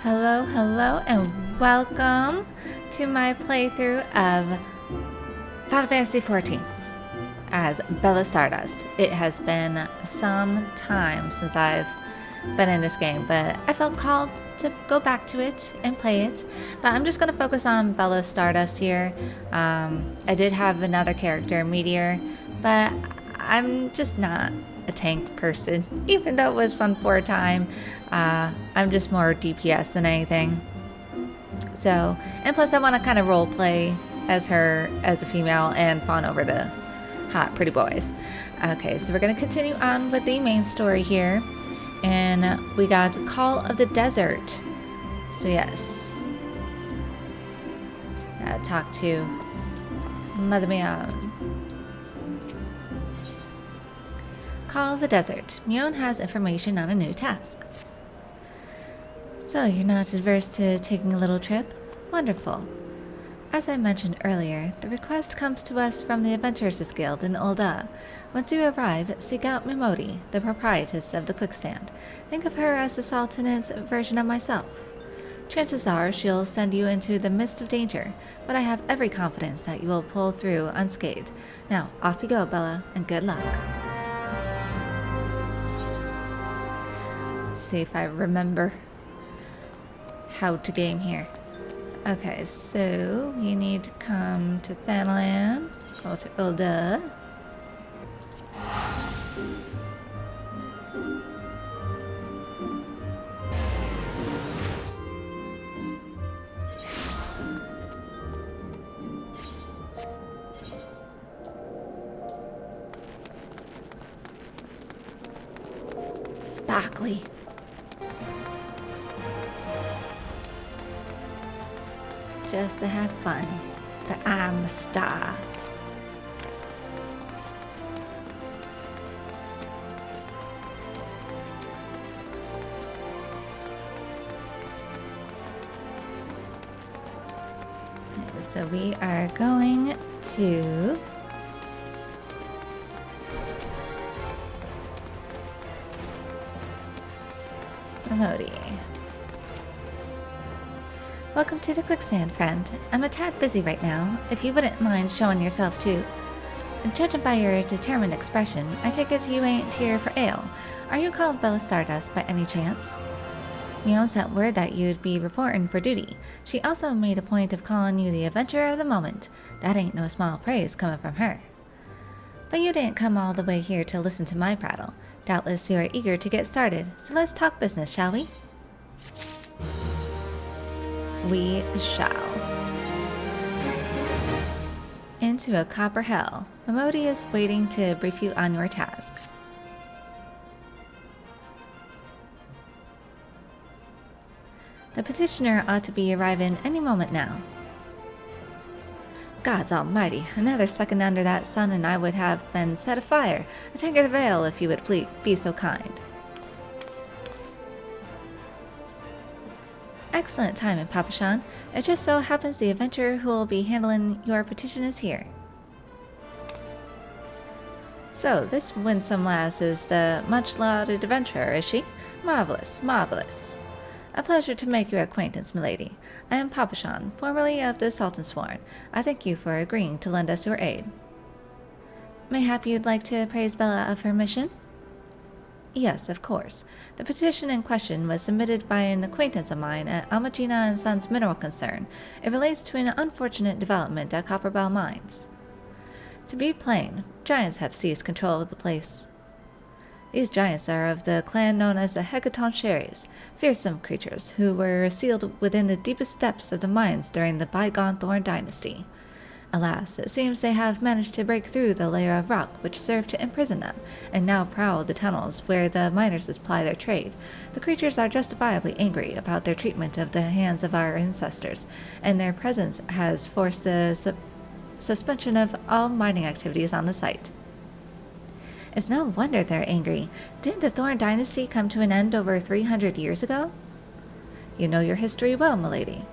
Hello, and welcome to my playthrough of Final Fantasy XIV as Bella Stardust. It has been some time since I've been in this game, but I felt called to go back to it and play it. But I'm just going to focus on Bella Stardust here. I did have another character, Meteor, but I'm just not a tank person, even though it was fun for a time. I'm just more DPS than anything. So, and plus I want to kind of role play as her as a female and fawn over the hot pretty boys. Okay, so we're going to continue on with the main story here. And we got Call of the Desert. So yes. Gotta talk to Mother Mion. Call of the Desert. Mion has information on a new task. So you're not adverse to taking a little trip? Wonderful. As I mentioned earlier, the request comes to us from the Adventurers Guild in Ul'dah. Once you arrive, seek out Mimodi, the proprietress of the Quickstand. Think of her as the Sultan's version of myself. Chances are she'll send you into the midst of danger, but I have every confidence that you will pull through unscathed. Now, off you go, Bella, and good luck. Let's see if I remember how to game here. Okay, so we need to come to Thanalan, go to Ul'dah. Sparkly. Just to have fun. So I'm a star. Okay, so we are going to Mimodi. Welcome to the Quicksand, friend. I'm a tad busy right now, if you wouldn't mind showing yourself too. Judging by your determined expression, I take it you ain't here for ale. Are you called Bella Stardust by any chance? Mion sent word that you'd be reporting for duty. She also made a point of calling you the adventurer of the moment. That ain't no small praise coming from her. But you didn't come all the way here to listen to my prattle. Doubtless you are eager to get started, so let's talk business, shall we? We shall. Into a Copperbell. Mimodi is waiting to brief you on your task. The petitioner ought to be arriving any moment now. Gods almighty, another second under that sun and I would have been set afire. A tankard of ale, if you would please be so kind. Excellent timing, Papashan. It just so happens the adventurer who will be handling your petition is here. So, this winsome lass is the much-lauded adventurer, is she? Marvelous, marvelous. A pleasure to make your acquaintance, milady. I am Papashan, formerly of the Sultan's Sworn. I thank you for agreeing to lend us your aid. Mayhap you'd like to praise Bella of her mission? Yes, of course. The petition in question was submitted by an acquaintance of mine at Amagina & Sons Mineral Concern. It relates to an unfortunate development at Copperbell Mines. To be plain, giants have seized control of the place. These giants are of the clan known as the Hecatoncheires, fearsome creatures who were sealed within the deepest depths of the mines during the bygone Thorn Dynasty. Alas, it seems they have managed to break through the layer of rock which served to imprison them, and now prowl the tunnels where the miners ply their trade. The creatures are justifiably angry about their treatment of the hands of our ancestors, and their presence has forced the suspension of all mining activities on the site. It's no wonder they're angry. Didn't the Thorn Dynasty come to an end over 300 years ago? You know your history well, milady.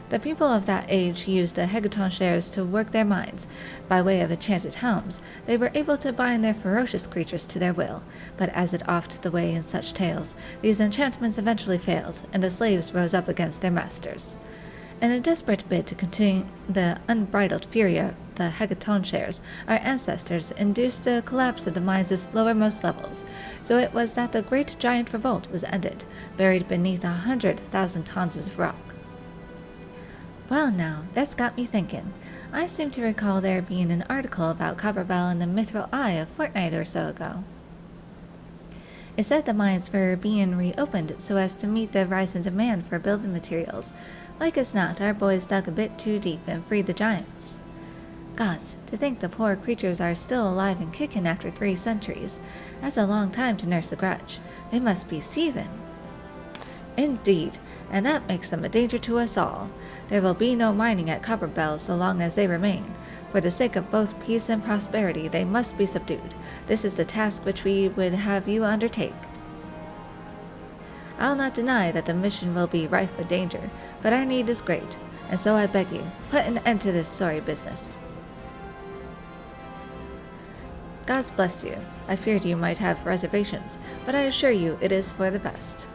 The people of that age used the hegaton shares to work their mines. By way of enchanted helms, they were able to bind their ferocious creatures to their will, but as is oft the way in such tales, these enchantments eventually failed, and the slaves rose up against their masters. In a desperate bid to contain the unbridled fury of the hegaton shares, our ancestors induced the collapse of the mines' lowermost levels, so it was that the great giant revolt was ended, buried beneath 100,000 tons of rock. Well now, that's got me thinking. I seem to recall there being an article about Copperbell in the Mithril Eye a fortnight or so ago. It said the mines were being reopened so as to meet the rise in demand for building materials. Like as not, our boys dug a bit too deep and freed the giants. Gods, to think the poor creatures are still alive and kicking after 3 centuries. That's a long time to nurse a grudge. They must be seething. Indeed, and that makes them a danger to us all. There will be no mining at Copperbell so long as they remain. For the sake of both peace and prosperity, they must be subdued. This is the task which we would have you undertake. I'll not deny that the mission will be rife with danger, but our need is great, and so I beg you, put an end to this sorry business. God bless you. I feared you might have reservations, but I assure you it is for the best.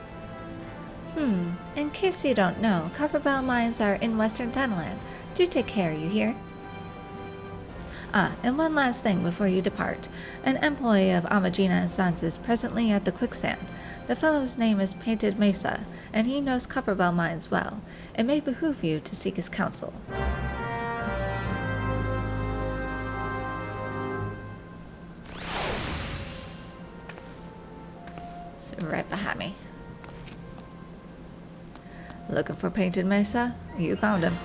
In case you don't know, Copperbell mines are in Western Thanalan. Do take care, you hear? And one last thing before you depart. An employee of Amagina & Sons is presently at the quicksand. The fellow's name is Painted Mesa, and he knows Copperbell mines well. It may behoove you to seek his counsel. So right behind me. Looking for Painted Mesa? You found him.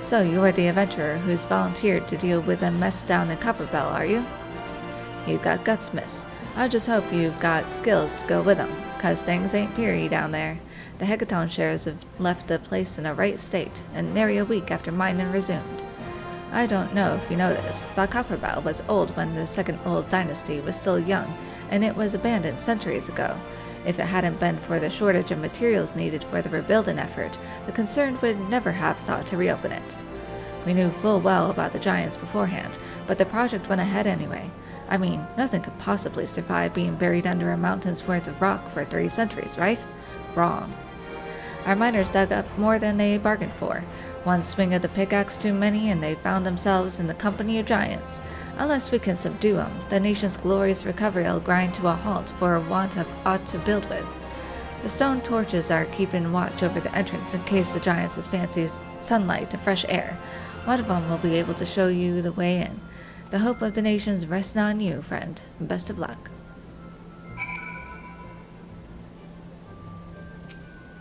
So you're the adventurer who's volunteered to deal with a mess down in Copperbell, are you? You've got guts, miss. I just hope you've got skills to go with them, 'cause things ain't peery down there. The hegaton shares have left the place in a right state, and nary a week after mining resumed. I don't know if you know this, but Copperbell was old when the second old dynasty was still young, and it was abandoned centuries ago. If it hadn't been for the shortage of materials needed for the rebuilding effort, the concerned would never have thought to reopen it. We knew full well about the giants beforehand, but the project went ahead anyway. I mean, nothing could possibly survive being buried under a mountain's worth of rock for 3 centuries, right? Wrong. Our miners dug up more than they bargained for. One swing of the pickaxe too many, and they found themselves in the company of giants. Unless we can subdue 'em, the nation's glorious recovery will grind to a halt for want of aught to build with. The stone torches are keeping watch over the entrance in case the giants fancy sunlight and fresh air. One of 'em will be able to show you the way in. The hope of the nations rests on you, friend. Best of luck.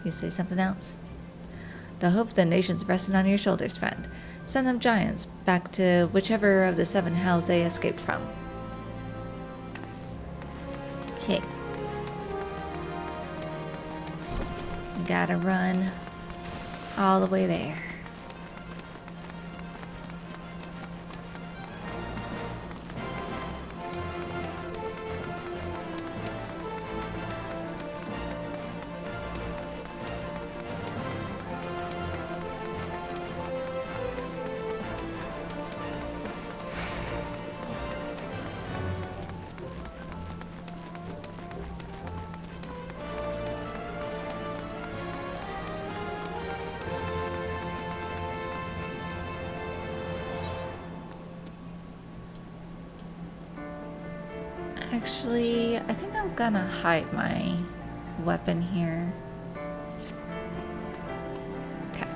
You say something else? The hope of the nations resting on your shoulders, friend. Send them giants back to whichever of the 7 hells they escaped from. Okay. We gotta run all the way there. Actually, I think I'm gonna hide my weapon here. Okay.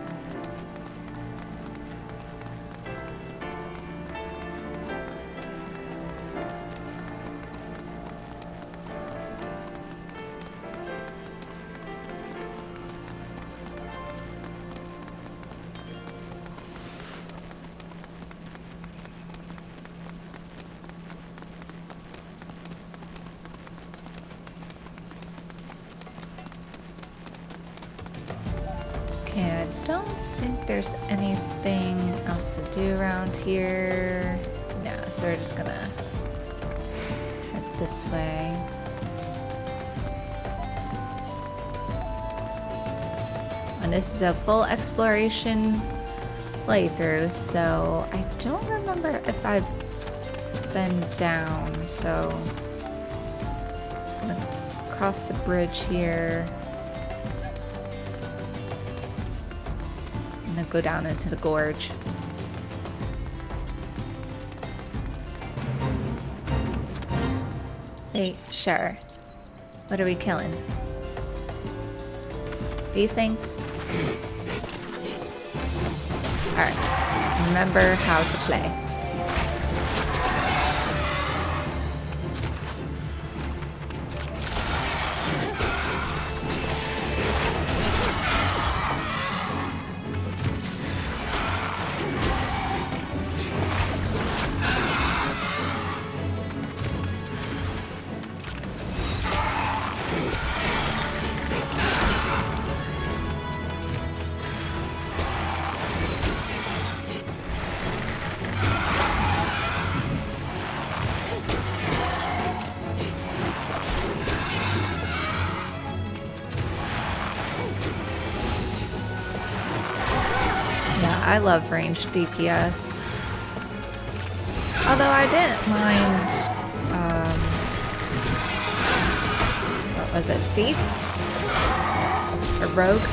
Okay, I don't think there's anything else to do around here. No, so we're just gonna head this way. And this is a full exploration playthrough, so I don't remember if I've been down, so I'm gonna cross the bridge here. I'm gonna go down into the gorge. Hey, sure. What are we killing? These things? Alright. Remember how to play. I love ranged DPS. Although I didn't mind, what was it, Thief? Or Rogue?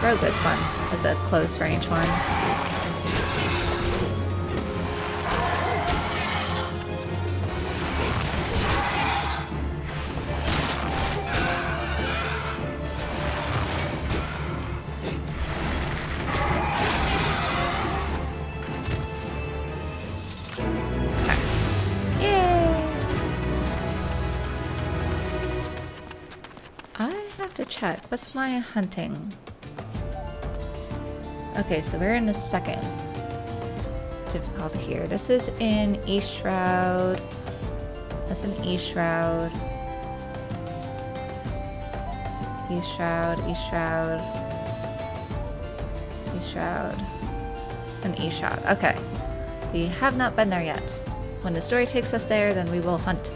Rogue was fun as a close range one. Check. What's my hunting? Okay, so we're in the second difficulty here. This is in East Shroud. That's in East Shroud. East Shroud, East Shroud. East Shroud. And East Shroud. Okay. We have not been there yet. When the story takes us there, then we will hunt.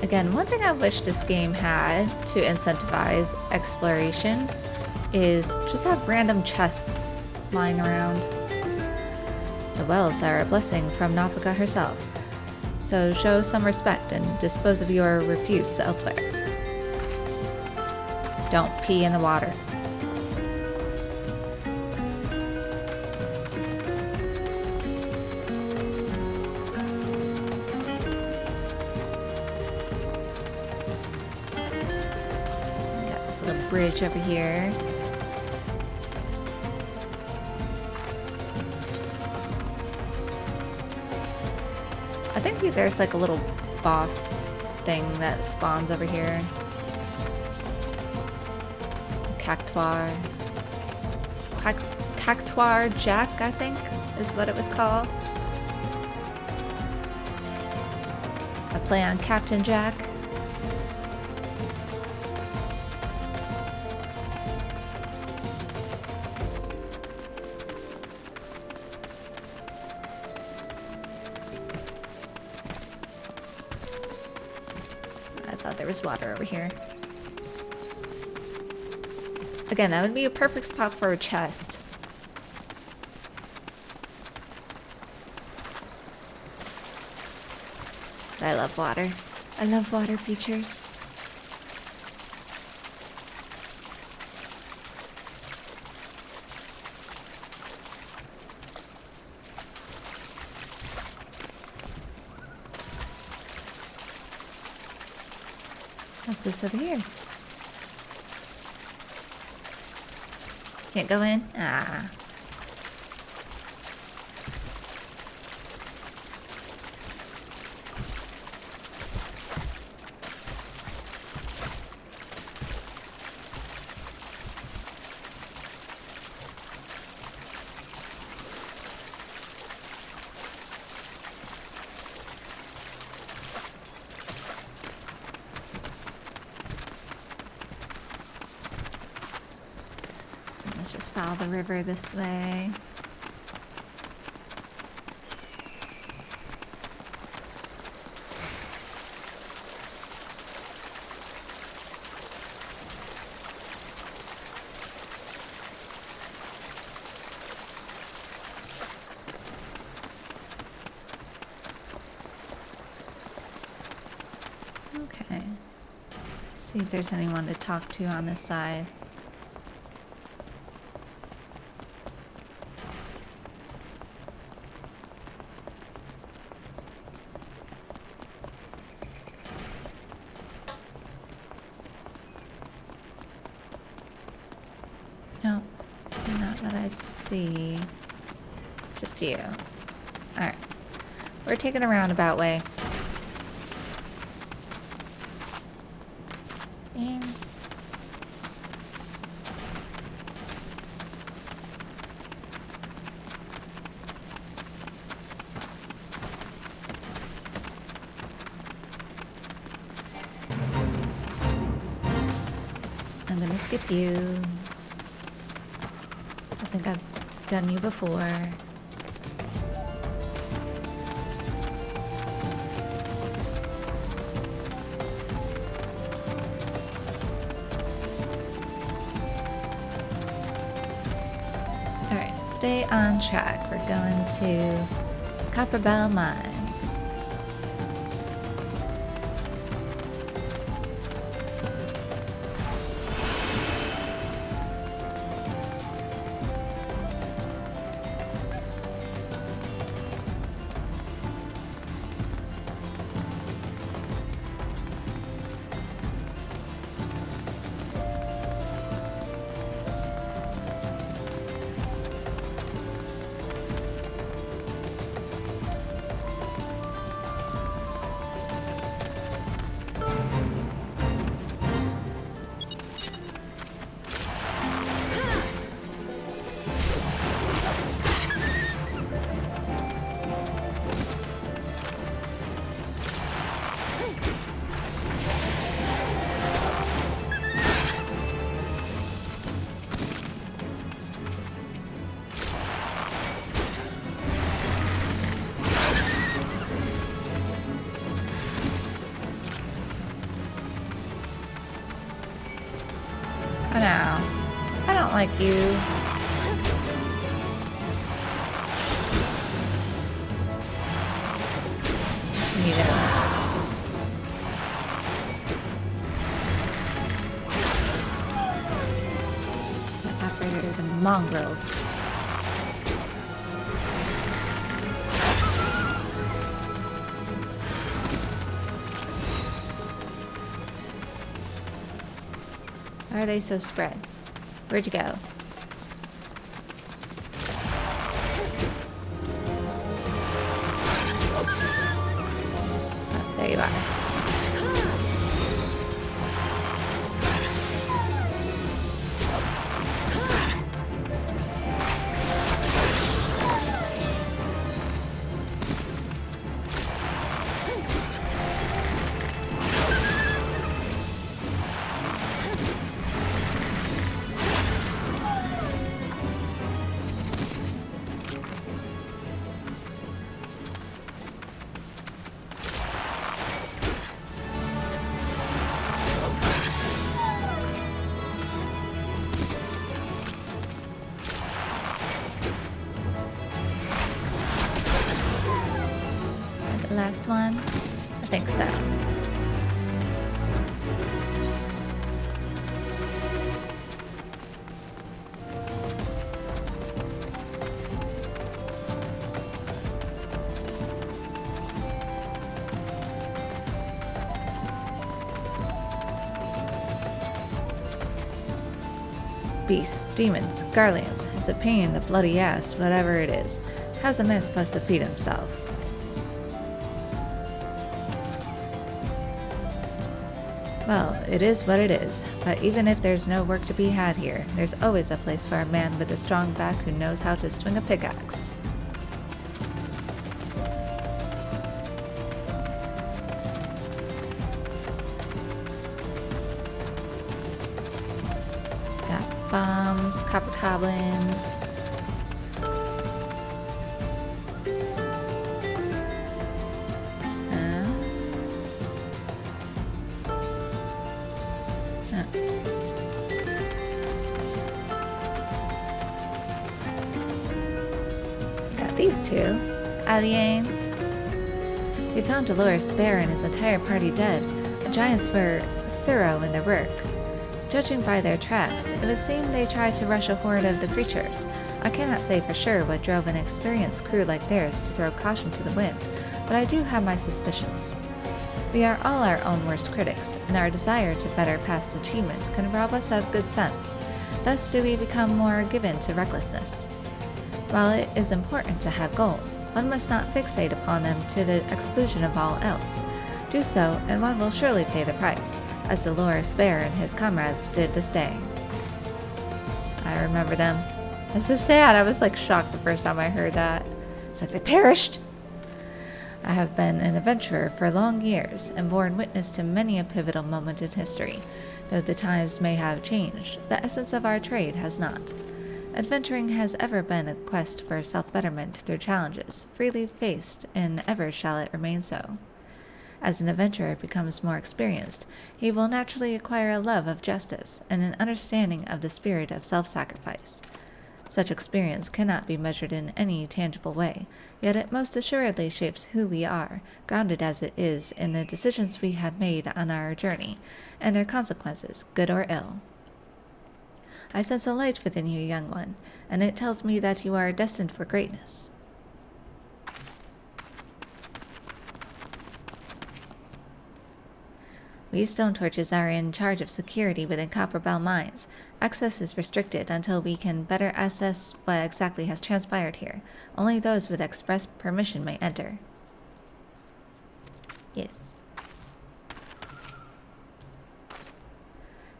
Again, one thing I wish this game had to incentivize exploration is just have random chests lying around. The wells are a blessing from Nafika herself, so show some respect and dispose of your refuse elsewhere. Don't pee in the water. Bridge over here. I think there's like a little boss thing that spawns over here. Cactuar. Cactuar Jack, I think, is what it was called. I play on Captain Jack. There was water over here. Again, that would be a perfect spot for a chest. But I love water. I love water features. What's this over here? Can't go in? Ah. Let's just follow the river this way. Okay. See if there's anyone to talk to on this side. No, not that I see. Just you. Alright. We're taking a roundabout way. Yeah. I'm gonna skip you. I think I've done you before. Alright, stay on track. We're going to Copperbell Mines. I know. I don't like you. You know. After the mongrels. Why are they so spread? Where'd you go? Oh, there you are. Last one? I think so. Beasts, demons, guardians. It's a pain in the bloody ass, whatever it is. How's a man supposed to feed himself? Well, it is what it is, but even if there's no work to be had here, there's always a place for a man with a strong back who knows how to swing a pickaxe. Got bomb. bombs, copper goblins. Got these two. Alien. We found Dolores Bear and his entire party dead. The giants were thorough in their work. Judging by their tracks, it would seem they tried to rush a horde of the creatures. I cannot say for sure what drove an experienced crew like theirs to throw caution to the wind, but I do have my suspicions. We are all our own worst critics, and our desire to better past achievements can rob us of good sense. Thus do we become more given to recklessness. While it is important to have goals, one must not fixate upon them to the exclusion of all else. Do so, and one will surely pay the price, as Dolores Bear and his comrades did this day. I remember them. It's so sad. I was shocked the first time I heard that. It's like they perished. I have been an adventurer for long years and borne witness to many a pivotal moment in history. Though the times may have changed, the essence of our trade has not. Adventuring has ever been a quest for self-betterment through challenges, freely faced, and ever shall it remain so. As an adventurer becomes more experienced, he will naturally acquire a love of justice and an understanding of the spirit of self-sacrifice. Such experience cannot be measured in any tangible way, yet it most assuredly shapes who we are, grounded as it is in the decisions we have made on our journey, and their consequences, good or ill. I sense a light within you, young one, and it tells me that you are destined for greatness. We stone torches are in charge of security within Copperbell mines. Access is restricted until we can better assess what exactly has transpired here. Only those with express permission may enter. Yes.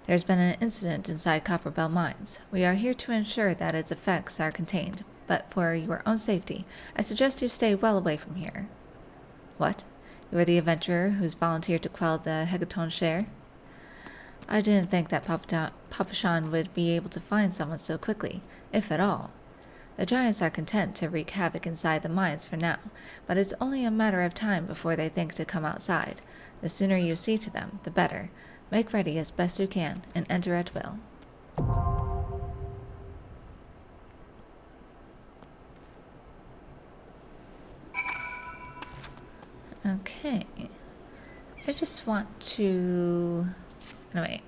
There's been an incident inside Copperbell mines. We are here to ensure that its effects are contained, but for your own safety, I suggest you stay well away from here. What? You are the adventurer who's volunteered to quell the Hecaton share? I didn't think that Papashan would be able to find someone so quickly, if at all. The giants are content to wreak havoc inside the mines for now, but it's only a matter of time before they think to come outside. The sooner you see to them, the better. Make ready as best you can, and enter at will. Okay. I just want to... Anyway,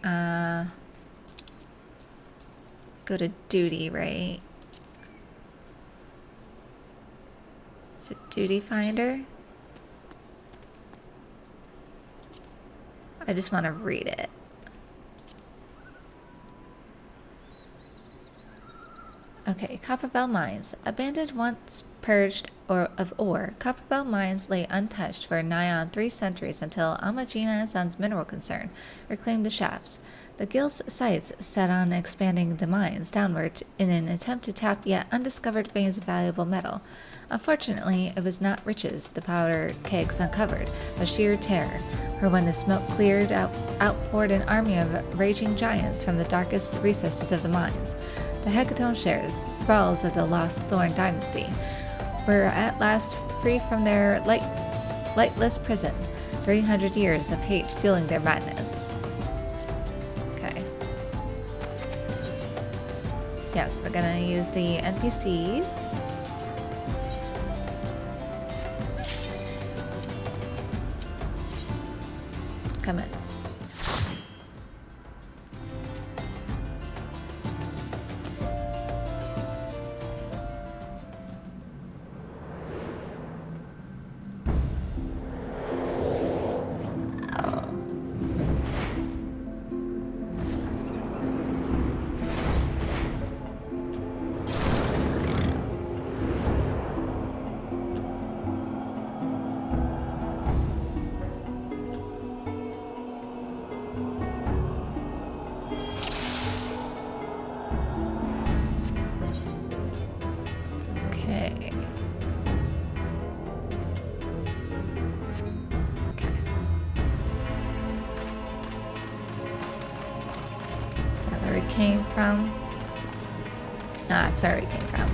go to duty, right? Is it duty finder? I just want to read it. Okay, Copperbell Mines. Abandoned once purged of ore, Copperbell Mines lay untouched for nigh on 3 centuries until Amagina and Sons Mineral Concern reclaimed the shafts. The guild's sights set on expanding the mines downward in an attempt to tap yet undiscovered veins of valuable metal. Unfortunately, it was not riches the powder kegs uncovered, but sheer terror. For when the smoke cleared, outpoured an army of raging giants from the darkest recesses of the mines. The Hecaton shares, thralls of the Lost Thorn dynasty, were at last free from their lightless prison. 300 years of hate fueling their madness. Okay. Yes, we're gonna use the NPCs. Commence. Came from. Ah, that's where we came from.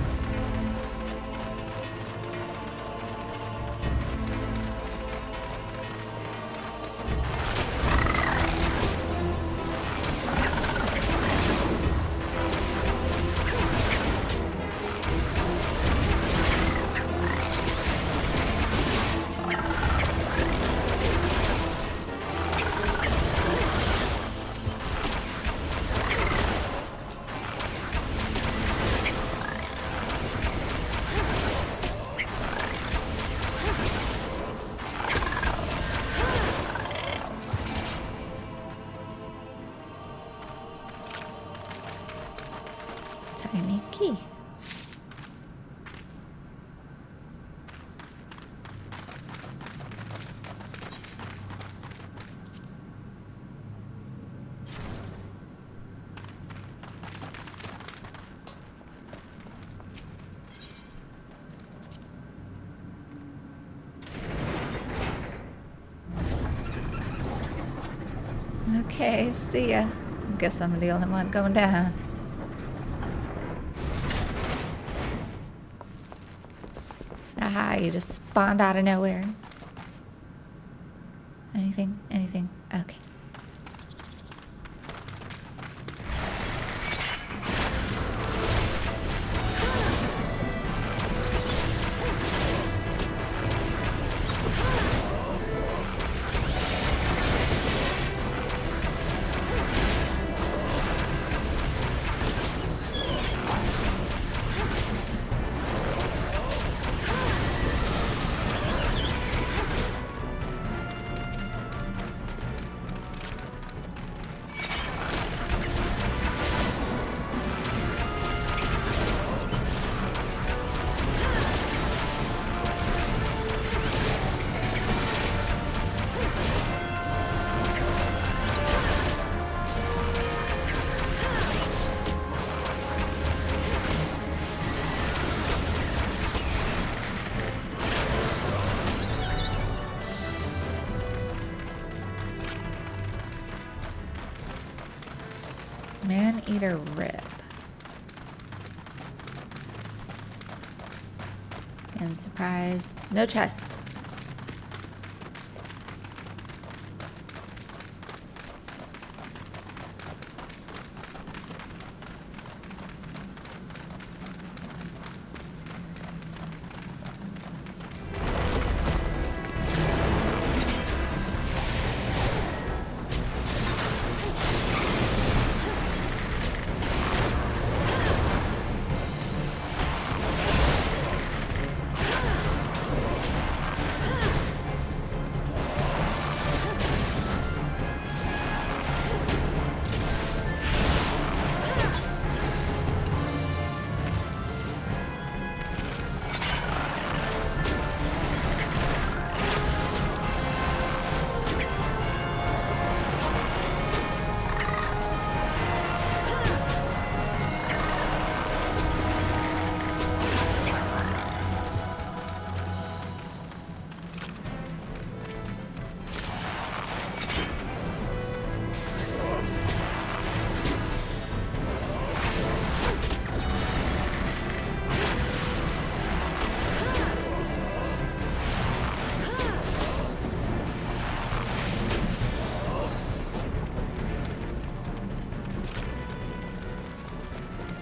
Tiny key. Okay, see ya. Guess I'm the only one going down. Aha, you just spawned out of nowhere. Anything? Anything? Okay. Man-eater rib. And surprise, no chest.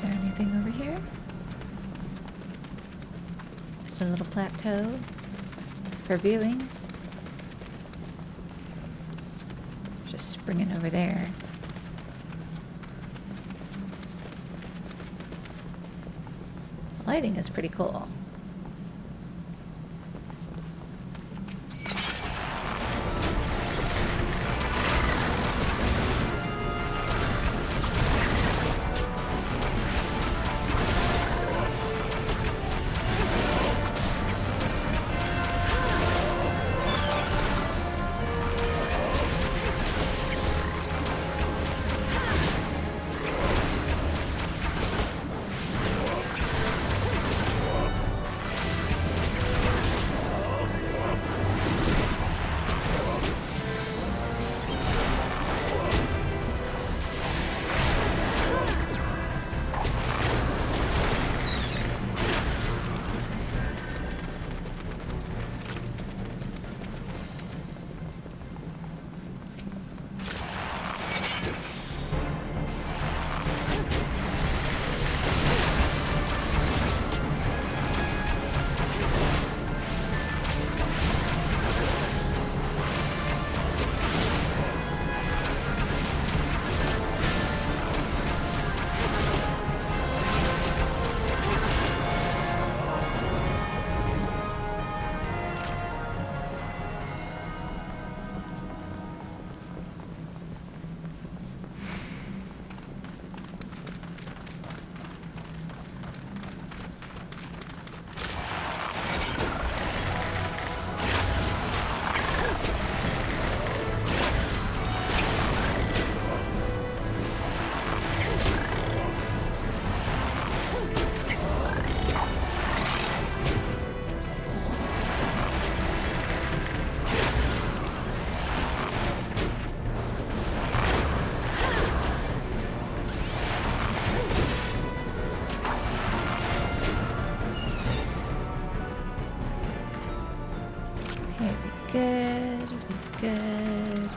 Anything over here? Just a little plateau for viewing. Just springing over there. Lighting is pretty cool. good.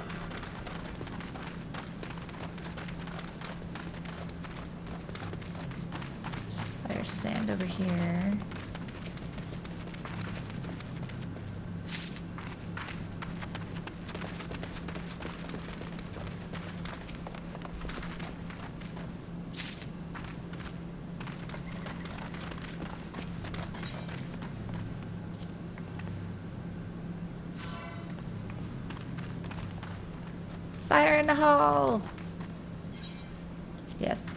Fire sand over here. Fire in the hole! Yes.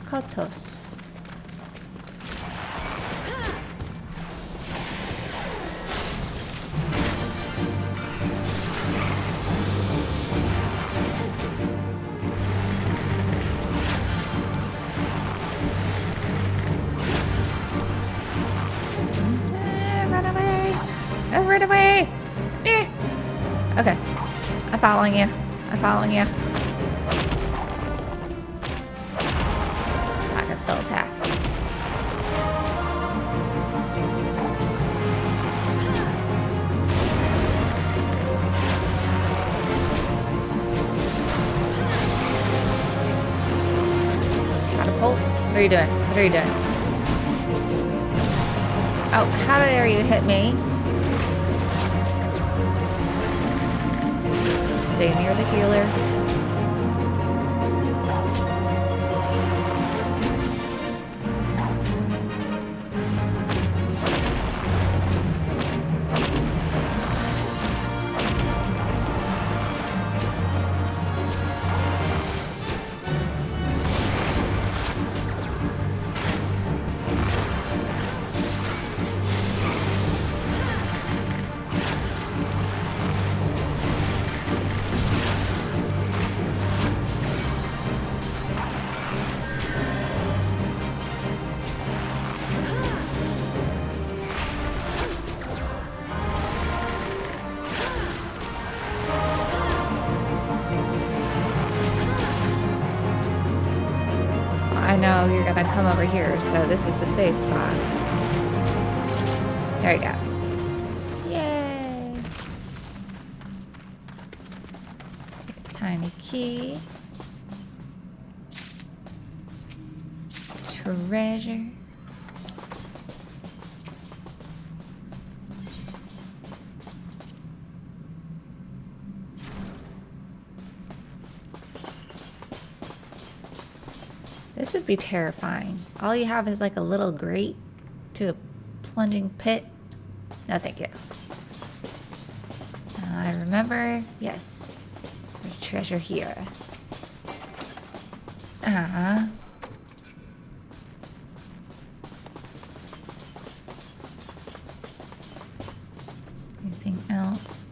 Kotos. Run away! Okay. I'm following you. I'm following you. I can still attack. Catapult? What are you doing? What are you doing? Oh, how dare you hit me? Stay near the healer. I know you're gonna come over here, so this is the safe spot. There you go. Yay! Tiny key. Treasure. This would be terrifying. All you have is like a little grate to a plunging pit. No, thank you. I remember. Yes. There's treasure here. Anything else?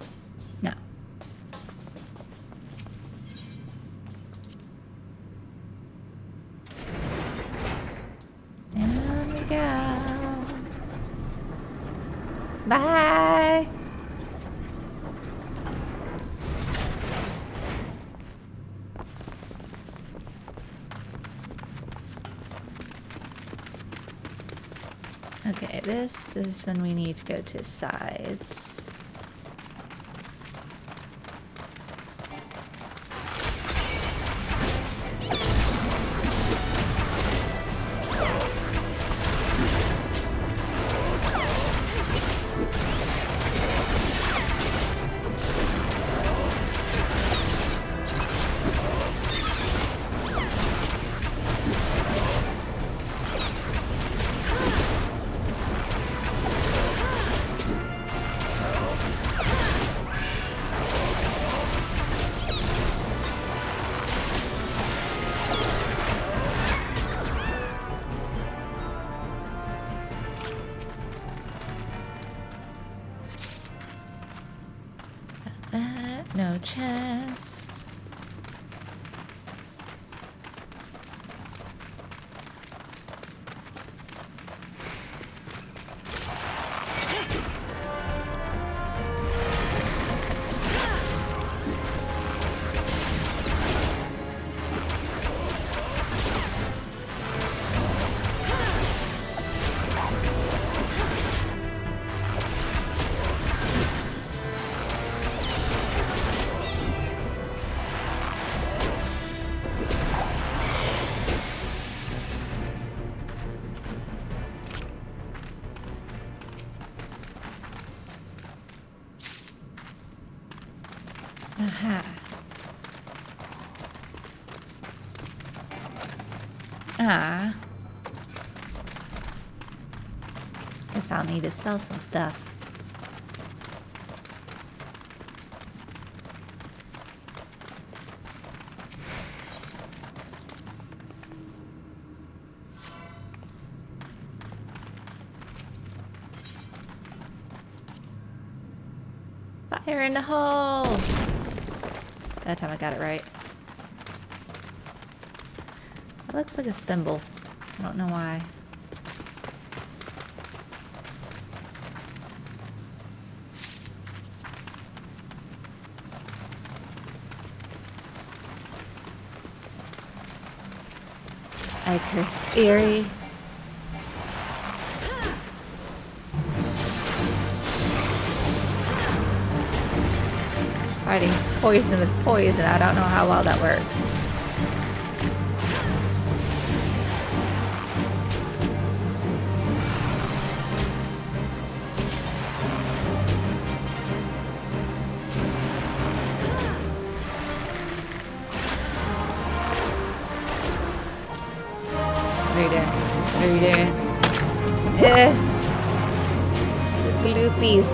No. Down we go. Bye. Okay, this is when we need to go to sides. No chest. Aha. Ah. Guess I'll need to sell some stuff. Fire in the hole! That time I got it right. That looks like a symbol. I don't know why. I curse Eerie. Fighting poison with poison. I don't know how well that works. What are you doing? What are you doing? The gloopies.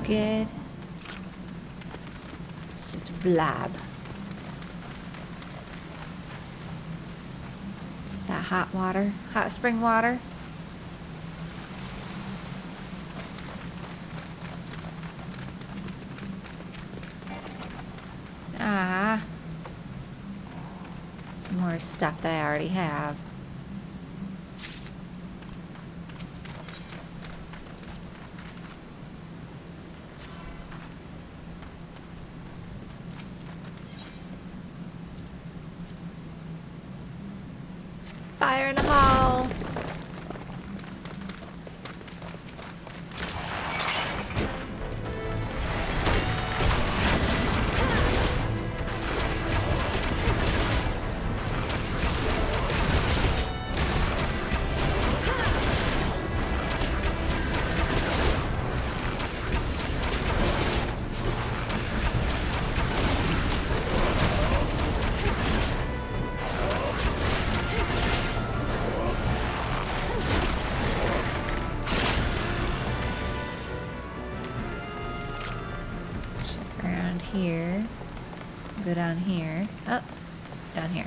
Good. It's just a blab. Is that hot water? Hot spring water? Ah. Some more stuff that I already have. Fire in the hole! Here. Go down here. Oh, down here.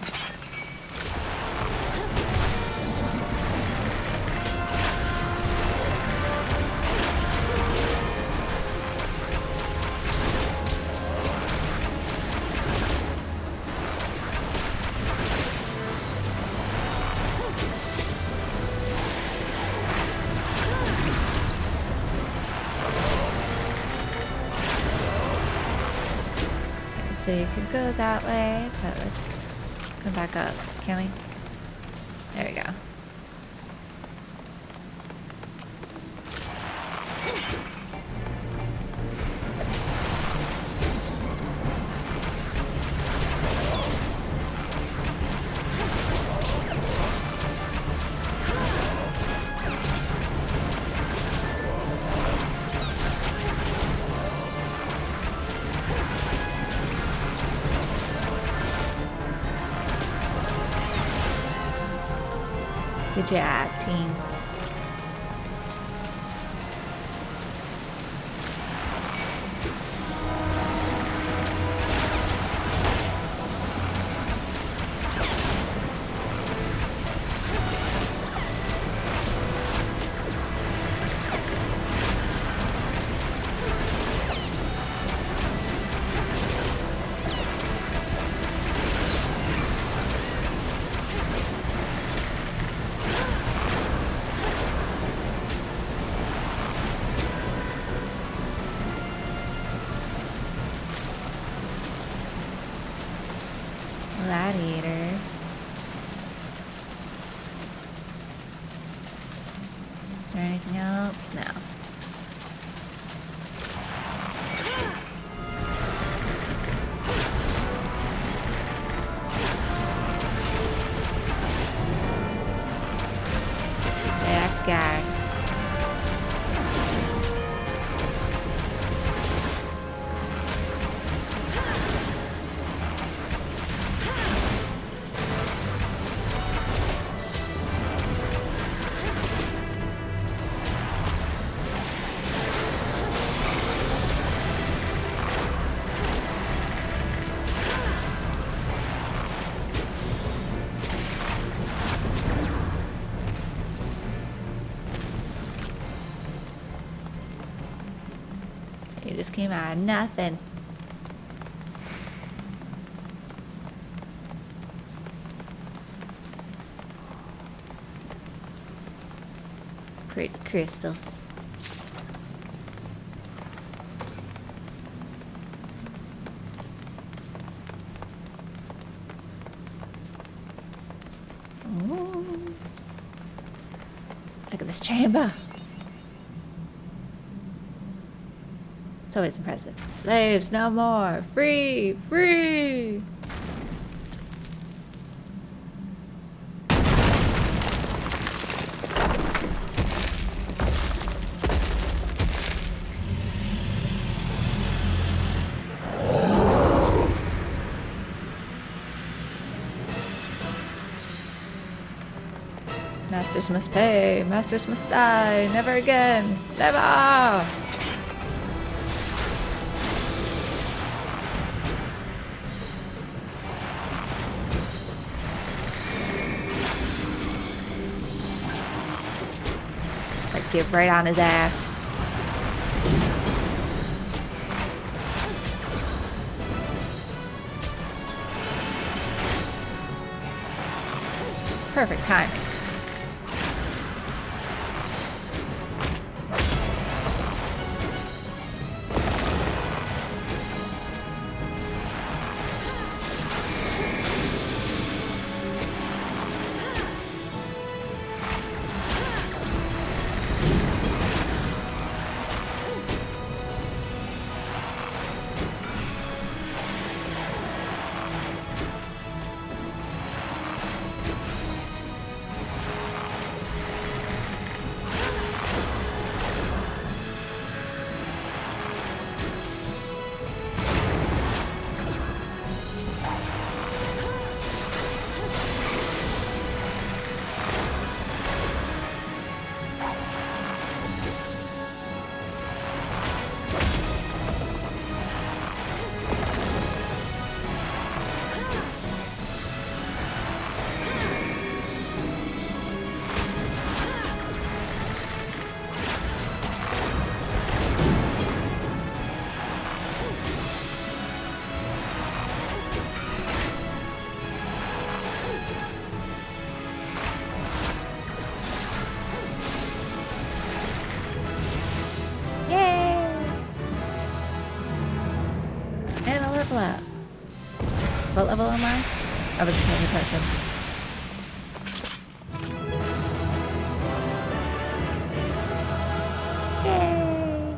So you could go that way, but let's come back up, can we? There we go. Good job, team. Gladiator. Is there anything else? No. That guy. You just came out of nothing. Pretty crystals. Ooh. Look at this chamber. It's always impressive. Slaves no more. Free! Free! Masters must pay. Masters must die. Never again. Never! Get right on his ass. Perfect timing. Up. What level am I? I wasn't paying attention. Yay!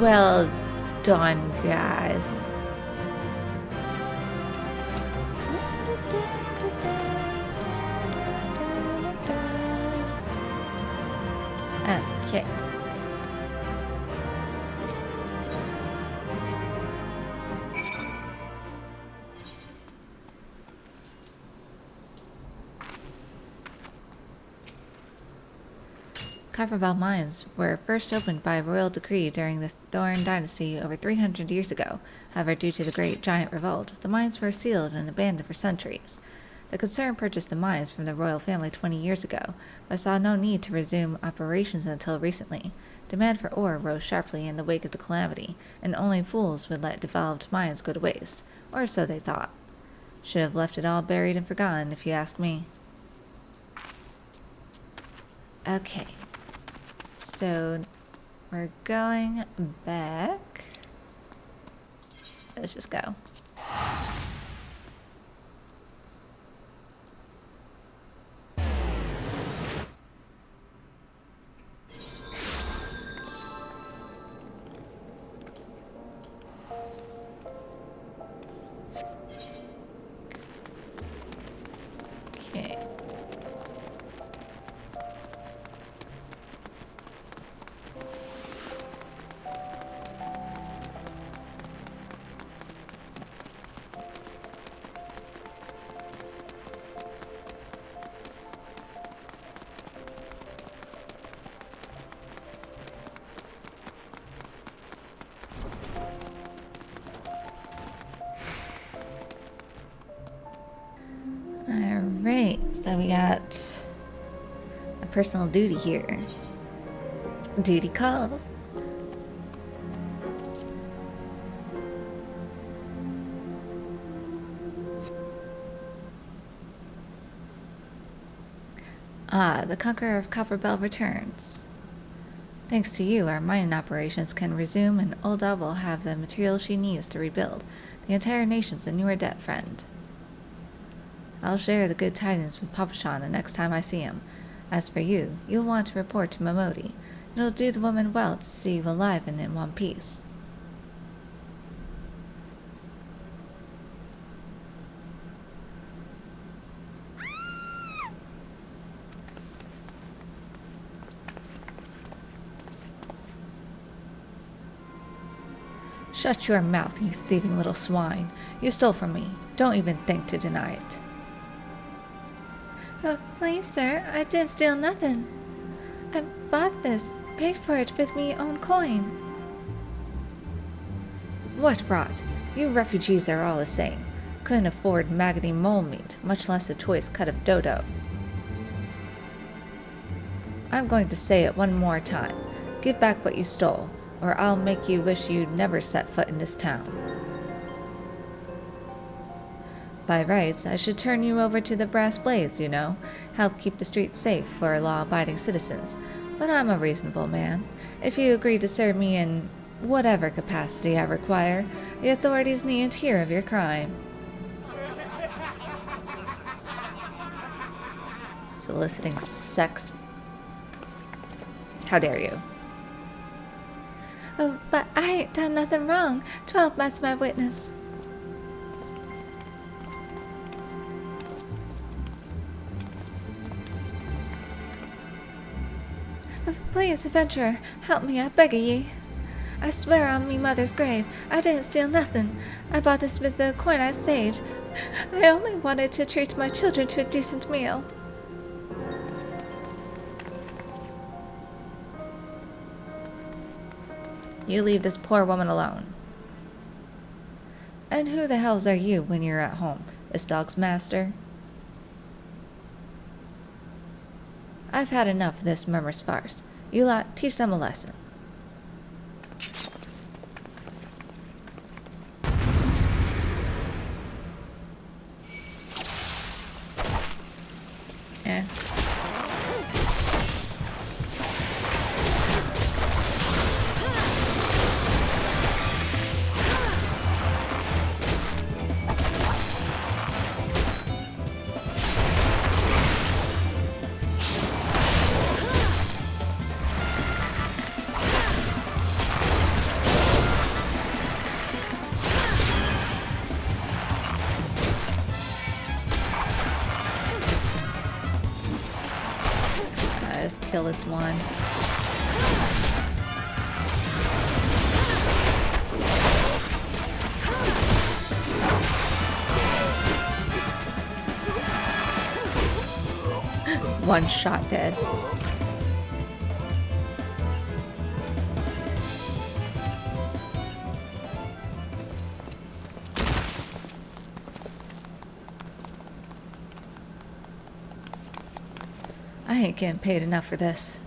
Well done, guys. Okay. Copperbell mines were first opened by royal decree during the Thorn dynasty over 300 years ago. However, due to the Great Giant Revolt, the mines were sealed and abandoned for centuries. The concern purchased the mines from the royal family 20 years ago, but saw no need to resume operations until recently. Demand for ore rose sharply in the wake of the calamity, and only fools would let developed mines go to waste, or so they thought. Should have left it all buried and forgotten, if you ask me. Okay. So, we're going back. Let's just go. Okay. Alright, so we got a personal duty here. Duty calls. Ah, the Conqueror of Copperbell returns. Thanks to you, our mining operations can resume and Ulda will have the materials she needs to rebuild. The entire nation's in your debt, friend. I'll share the good tidings with Papashan the next time I see him. As for you, you'll want to report to Momodi. It'll do the woman well to see you alive and in one piece. Shut your mouth, you thieving little swine. You stole from me. Don't even think to deny it. Oh, please, sir, I didn't steal nothing. I bought this, paid for it with me own coin. What rot? You refugees are all the same. Couldn't afford maggoty mole meat, much less a choice cut of dodo. I'm going to say it one more time. Give back what you stole, or I'll make you wish you'd never set foot in this town. By rights, I should turn you over to the brass blades, you know. Help keep the streets safe for law-abiding citizens. But I'm a reasonable man. If you agree to serve me in whatever capacity I require, the authorities needn't hear of your crime. Soliciting sex. How dare you? Oh, but I ain't done nothing wrong. 12 must my witness. Please, adventurer, help me, I beg of ye. I swear on me mother's grave, I didn't steal nothing. I bought this with the coin I saved. I only wanted to treat my children to a decent meal. You leave this poor woman alone. And who the hells are you when you're at home? This dog's master? I've had enough of this murmurous farce. You lot, teach them a lesson. Eh. Kill this one. One shot dead. ain't getting paid enough for this.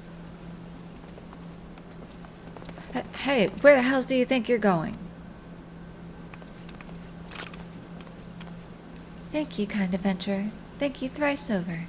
Hey, where the hell do you think you're going? Thank you, kind adventurer. Thank you thrice over.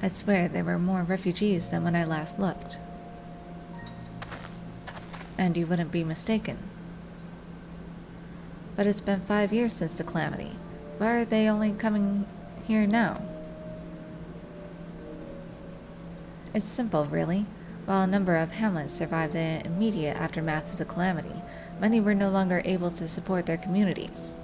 I swear there were more refugees than when I last looked. And you wouldn't be mistaken. But it's been 5 years since the calamity. Why are they only coming here now? It's simple, really. While a number of hamlets survived the immediate aftermath of the calamity, many were no longer able to support their communities.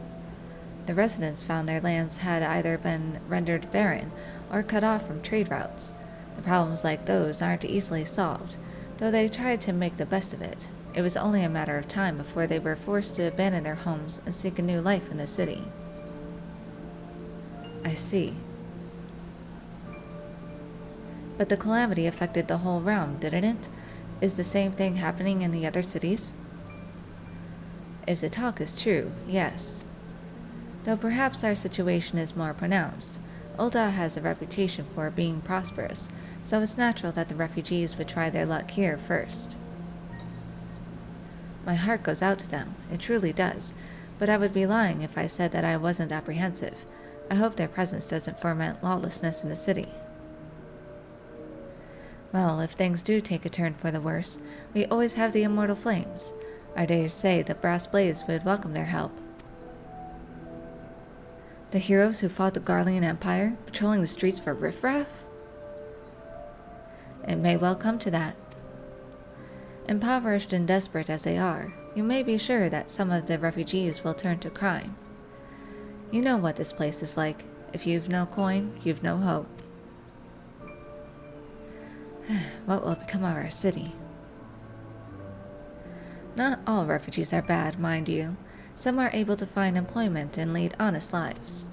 The residents found their lands had either been rendered barren or cut off from trade routes. The problems like those aren't easily solved, though they tried to make the best of it. It was only a matter of time before they were forced to abandon their homes and seek a new life in the city. I see. But the calamity affected the whole realm, didn't it? Is the same thing happening in the other cities? If the talk is true, yes. Though perhaps our situation is more pronounced. Ul'dah has a reputation for being prosperous, so it's natural that the refugees would try their luck here first. My heart goes out to them, it truly does, but I would be lying if I said that I wasn't apprehensive. I hope their presence doesn't foment lawlessness in the city. Well, if things do take a turn for the worse, we always have the immortal flames. I dare say the brass blades would welcome their help. The heroes who fought the Garlean Empire, patrolling the streets for riffraff? It may well come to that. Impoverished and desperate as they are, you may be sure that some of the refugees will turn to crime. You know what this place is like. If you've no coin, you've no hope. What will become of our city? Not all refugees are bad, mind you. Some are able to find employment and lead honest lives.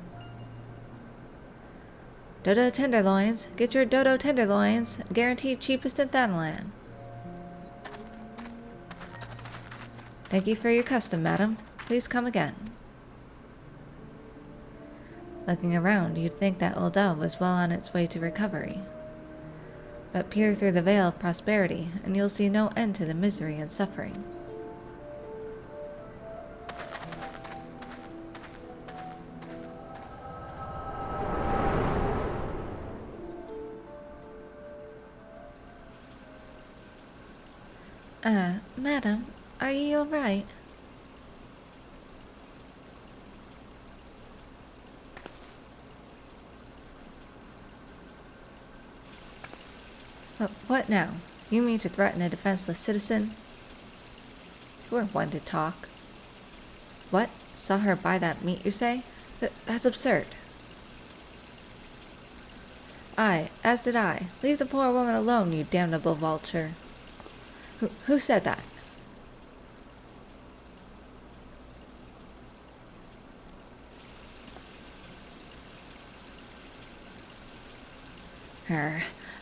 Dodo tenderloins! Get your dodo tenderloins! Guaranteed cheapest in Thanalan. Thank you for your custom, madam. Please come again. Looking around, you'd think that Ul'dah was well on its way to recovery. But peer through the veil of prosperity, and you'll see no end to the misery and suffering. Madam, are you alright? What now? You mean to threaten a defenseless citizen? You're one to talk. What? Saw her buy that meat, you say? That's absurd. Aye, as did I. Leave the poor woman alone, you damnable vulture. Who said that?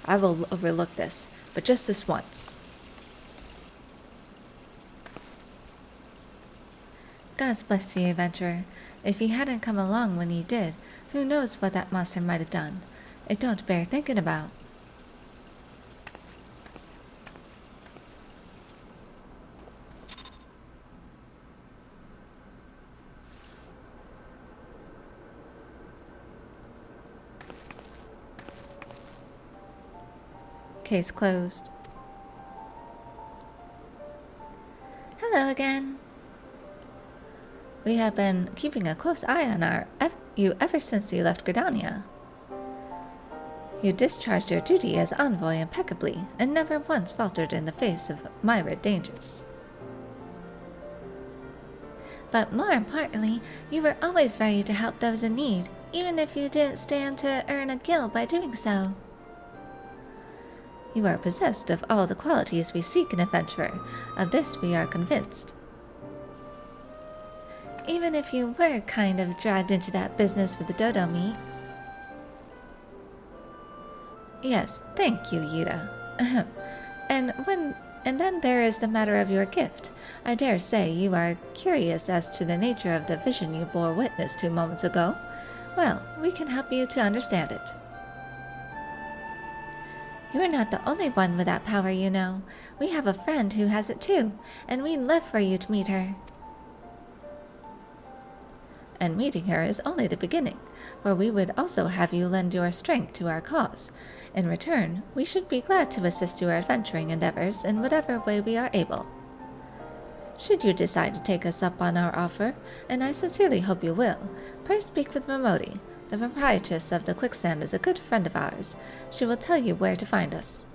I will overlook this, but just this once. God bless you, adventurer. If he hadn't come along when he did, who knows what that monster might have done. It don't bear thinking about. Case closed. Hello again. We have been keeping a close eye on you ever since you left Gridania. You discharged your duty as envoy impeccably, and never once faltered in the face of myriad dangers. But more importantly, you were always ready to help those in need, even if you didn't stand to earn a gil by doing so. You are possessed of all the qualities we seek in an adventurer. Of this we are convinced. even if you were kind of dragged into that business with the dodo meat. Yes, thank you, Yuta. Ahem. And then there is the matter of your gift. I dare say you are curious as to the nature of the vision you bore witness to moments ago. Well, we can help you to understand it. You are not the only one with that power, you know. We have a friend who has it too, and we'd love for you to meet her. And meeting her is only the beginning, for we would also have you lend your strength to our cause. In return, we should be glad to assist your adventuring endeavors in whatever way we are able. Should you decide to take us up on our offer, and I sincerely hope you will, pray speak with Momodi. The proprietress of the quicksand is a good friend of ours. She will tell you where to find us.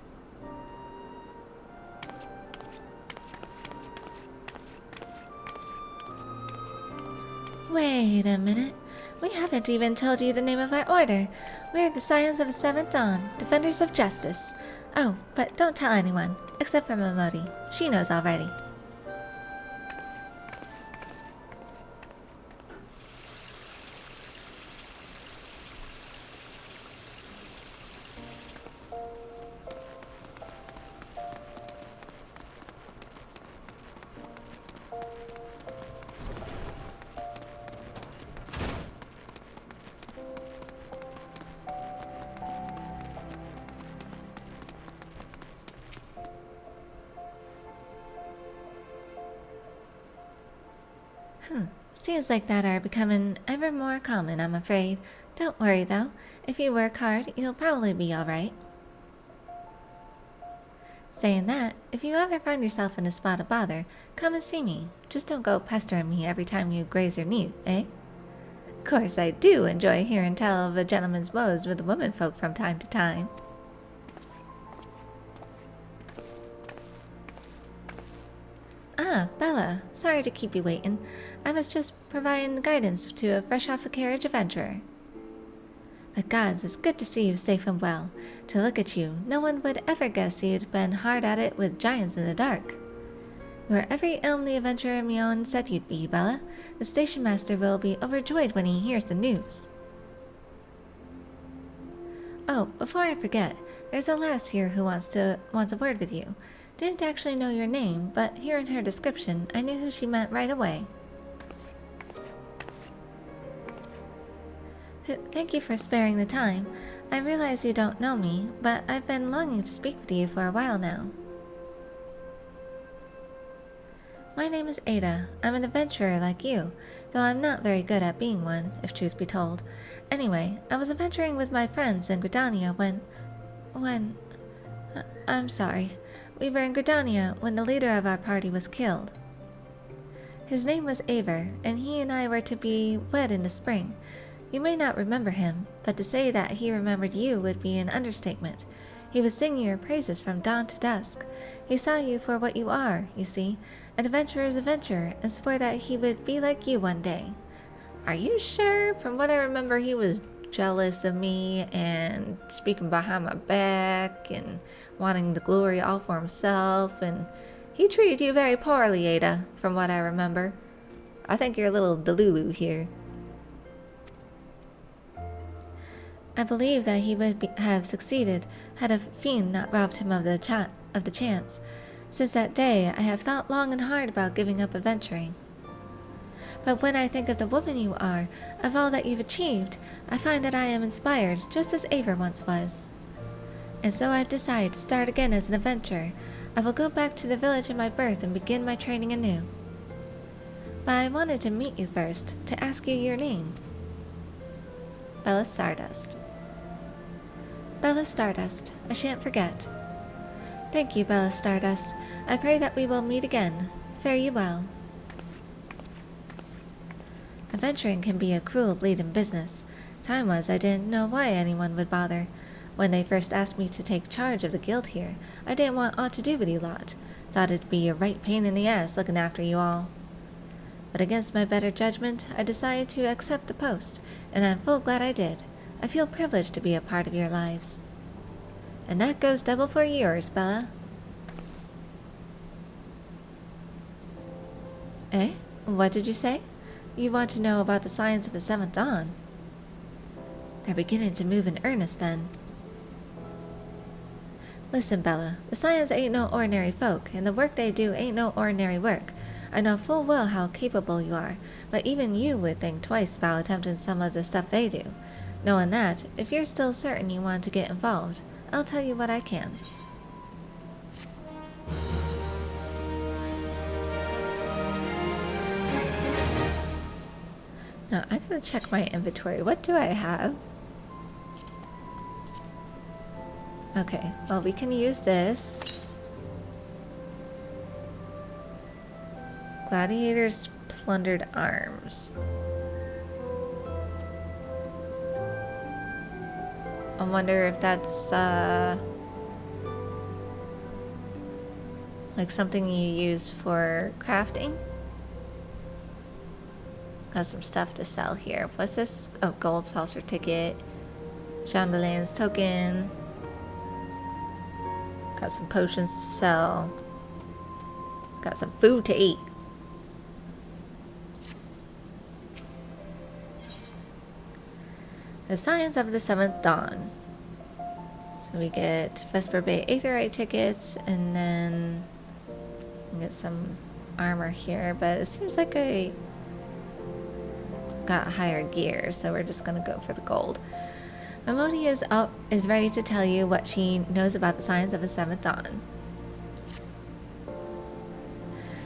Wait a minute. We haven't even told you the name of our order. We're the Scions of the Seventh Dawn, Defenders of Justice. Oh, but don't tell anyone, except for Momodi. She knows already. Scenes like that are becoming ever more common, I'm afraid. Don't worry, though. If you work hard, you'll probably be alright. Saying that, if you ever find yourself in a spot of bother, come and see me. Just don't go pestering me every time you graze your knee, eh? Of course, I do enjoy hearing tell of a gentleman's woes with the womenfolk from time to time. Ah, Bella. Sorry to keep you waiting. I was just providing guidance to a fresh-off-the-carriage adventurer. But gods, it's good to see you safe and well. To look at you, no one would ever guess you'd been hard at it with giants in the dark. You are every elm the adventurer Mion said you'd be, Bella. The station master will be overjoyed when he hears the news. Oh, before I forget, there's a lass here who wants a word with you. Didn't actually know your name, but hearing her description, I knew who she meant right away. Thank you for sparing the time. I realize you don't know me, but I've been longing to speak with you for a while now. My name is Ada. I'm an adventurer like you, though I'm not very good at being one, if truth be told. Anyway, I was adventuring with my friends in Gridania when... I'm sorry. We were in Gridania when the leader of our party was killed. His name was Aver, and he and I were to be wed in the spring. You may not remember him, but to say that he remembered you would be an understatement. He was singing your praises from dawn to dusk. He saw you for what you are, you see, an adventurer's adventurer, and swore that he would be like you one day. Are you sure? From what I remember, he was jealous of me and speaking behind my back and wanting the glory all for himself, and he treated you very poorly, Ada, from what I remember. I think you're a little delulu here. I believe that he would have succeeded had a fiend not robbed him of the chance. Since that day, I have thought long and hard about giving up adventuring. But when I think of the woman you are, of all that you've achieved, I find that I am inspired just as Aver once was. And so I've decided to start again as an adventurer. I will go back to the village of my birth and begin my training anew. But I wanted to meet you first, to ask you your name. Bella Stardust. Bella Stardust, I shan't forget. Thank you, Bella Stardust. I pray that we will meet again. Fare you well. Adventuring can be a cruel bleeding business. Time was I didn't know why anyone would bother. When they first asked me to take charge of the guild here, I didn't want aught to do with you lot. Thought it'd be a right pain in the ass looking after you all. But against my better judgment, I decided to accept the post, and I'm full glad I did. I feel privileged to be a part of your lives. And that goes double for yours, Bella. Eh? What did you say? You want to know about the Scions of the Seventh Dawn? They're beginning to move in earnest then. Listen, Bella, the Scions ain't no ordinary folk, and the work they do ain't no ordinary work. I know full well how capable you are, but even you would think twice about attempting some of the stuff they do. Knowing that, if you're still certain you want to get involved, I'll tell you what I can. Now, I'm gonna check my inventory. What do I have? Okay, well, we can use this. Gladiators' plundered arms. I wonder if that's, like something you use for crafting? Got some stuff to sell here. What's this? Oh, gold saucer ticket. Chandeliers token. Got some potions to sell. Got some food to eat. The Scions of the Seventh Dawn. So we get Vesper Bay Aetherite tickets, and then we get some armor here, but it seems like I got higher gear, so we're just gonna go for the gold. Amodi is ready to tell you what she knows about the Scions of the Seventh Dawn.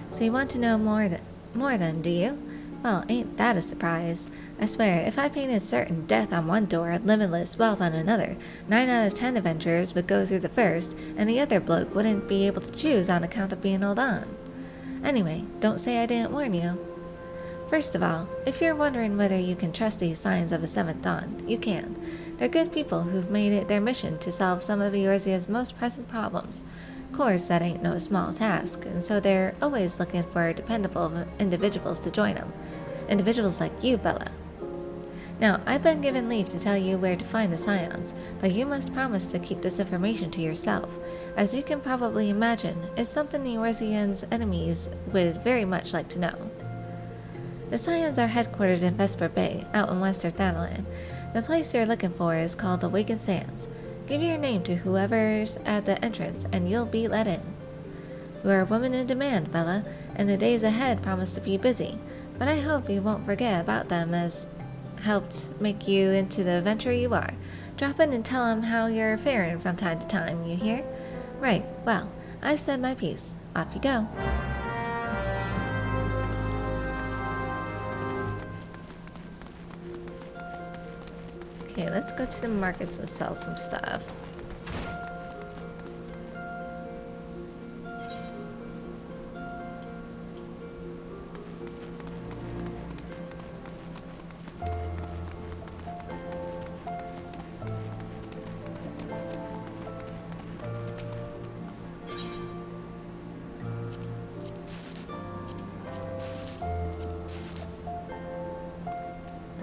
So you want to know more than, do you? Well, ain't that a surprise? I swear, if I painted certain death on one door and limitless wealth on another, 9 out of 10 adventurers would go through the first, and the other bloke wouldn't be able to choose on account of being hold on. Anyway, don't say I didn't warn you. First of all, if you're wondering whether you can trust these Scions of the Seventh Dawn, you can. They're good people who've made it their mission to solve some of Eorzea's most pressing problems. Course, that ain't no small task, and so they're always looking for dependable individuals to join them. Individuals like you, Bella. Now, I've been given leave to tell you where to find the Scions, but you must promise to keep this information to yourself. As you can probably imagine, it's something the Eorzean's enemies would very much like to know. The Scions are headquartered in Vesper Bay, out in Western Thanalan. The place you're looking for is called the Awakened Sands. Give your name to whoever's at the entrance, and you'll be let in. You are a woman in demand, Bella, and the days ahead promise to be busy, but I hope you won't forget about them as helped make you into the adventurer you are. Drop in and tell them how you're faring from time to time, you hear? Right, well, I've said my piece. Off you go. Okay, let's go to the markets and sell some stuff.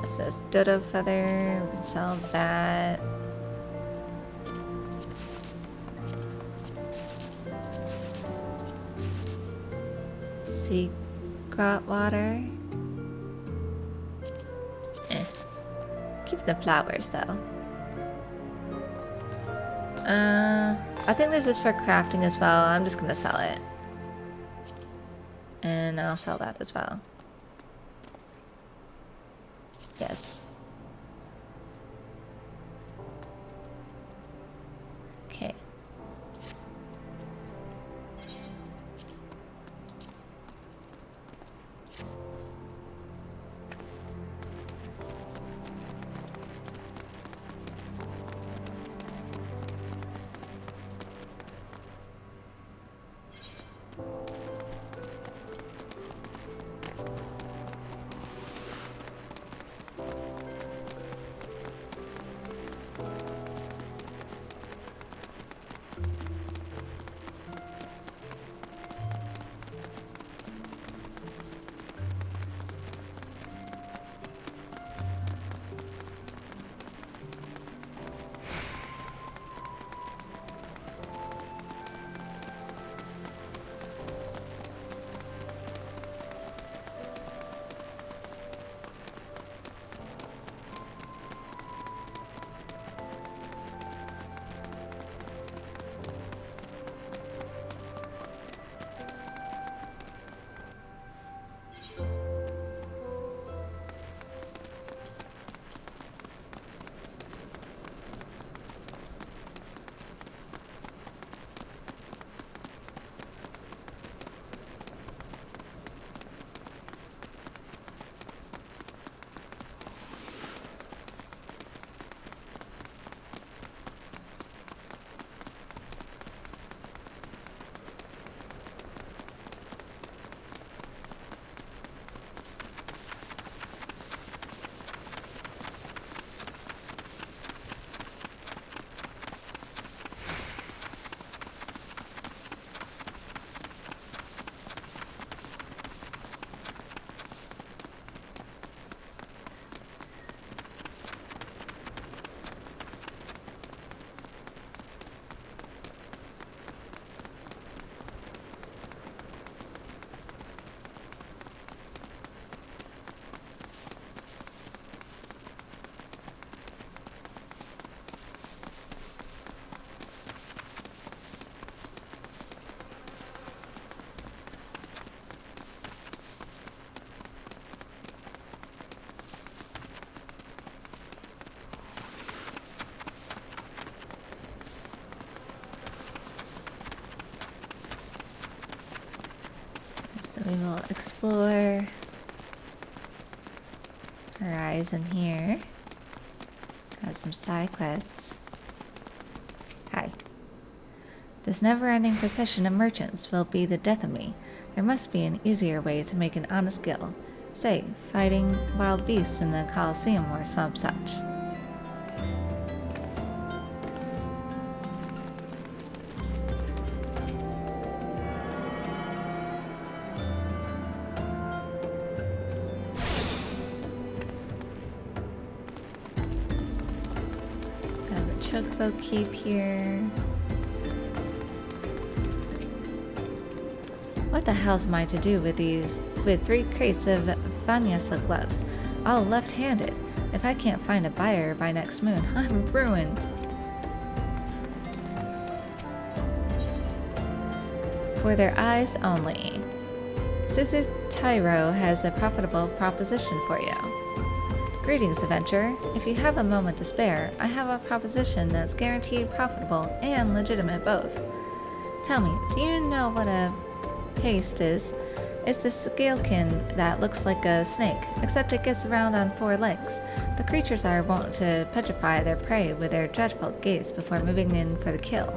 Says dodo feather, we can sell that. Secret water. Keep the flowers though. I think this is for crafting as well. I'm just gonna sell it. And I'll sell that as well. Yes. Okay. So we will explore Horizon here. Got some side quests. Hi. This never-ending procession of merchants will be the death of me. There must be an easier way to make an honest gill. Say, fighting wild beasts in the Colosseum or some such. Got the chocobo keep here. What the hell's am I to do with 3 crates of Vanyasa gloves, all left-handed? If I can't find a buyer by next moon, I'm ruined. For their eyes only. Susu Tyro has a profitable proposition for you. Greetings, adventurer. If you have a moment to spare, I have a proposition that's guaranteed profitable and legitimate both. Tell me, do you know what a paste is? It's the scalekin that looks like a snake, except it gets around on 4 legs. The creatures are wont to petrify their prey with their dreadful gaze before moving in for the kill.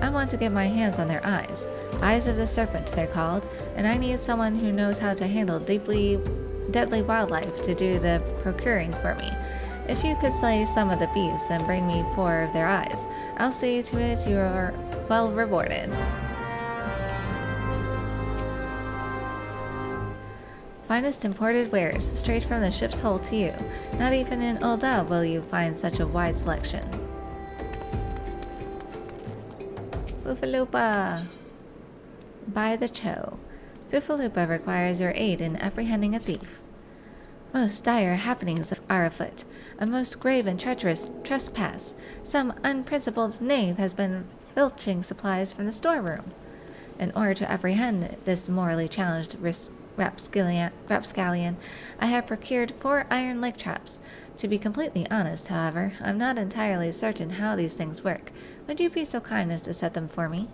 I want to get my hands on their eyes. Eyes of the serpent, they're called, and I need someone who knows how to handle deadly wildlife to do the procuring for me. If you could slay some of the beasts and bring me 4 of their eyes, I'll see to it you are well rewarded. Finest imported wares, straight from the ship's hold to you. Not even in Ulda will you find such a wide selection. Foofaloopa! By the Cho. Foofaloopa requires your aid in apprehending a thief. Most dire happenings are afoot. A most grave and treacherous trespass. Some unprincipled knave has been filching supplies from the storeroom. In order to apprehend this morally challenged rapscallion, I have procured 4 iron leg traps. To be completely honest, however, I'm not entirely certain how these things work. Would you be so kind as to set them for me?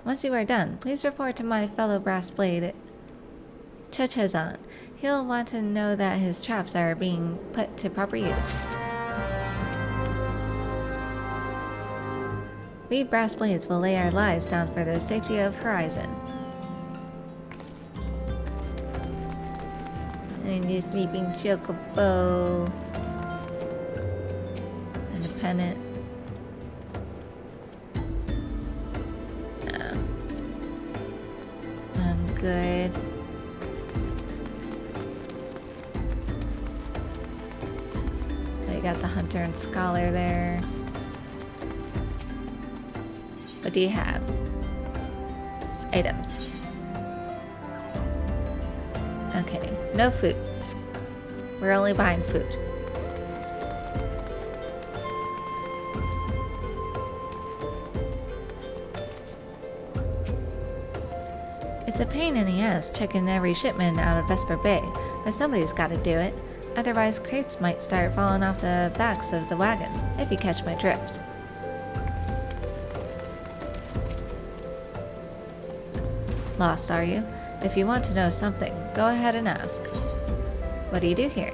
Once you are done, please report to my fellow brass blade, Chechezan. He'll want to know that his traps are being put to proper use. We brass blades will lay our lives down for the safety of Horizon. And the sleeping chocobo. Independent. No. I'm good. You got the hunter and scholar there. What do you have? Items. Okay, no food. We're only buying food. It's a pain in the ass checking every shipment out of Vesper Bay, but somebody's got to do it. Otherwise, crates might start falling off the backs of the wagons, if you catch my drift. Lost, are you? If you want to know something, go ahead and ask. What do you do here?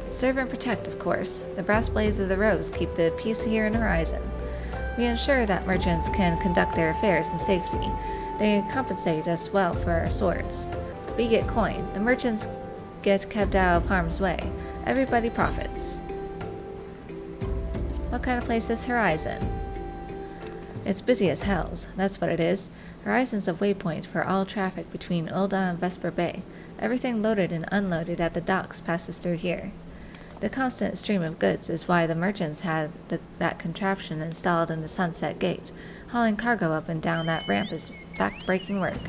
Serve and protect, of course. The brass blades of the Rose keep the peace here in Horizon. We ensure that merchants can conduct their affairs in safety. They compensate us well for our swords. We get coin. The merchants get kept out of harm's way. Everybody profits. What kind of place is Horizon? It's busy as hells, that's what it is. Horizon's a waypoint for all traffic between Ulda and Vesper Bay. Everything loaded and unloaded at the docks passes through here. The constant stream of goods is why the merchants had that contraption installed in the Sunset Gate. Hauling cargo up and down that ramp is back-breaking work.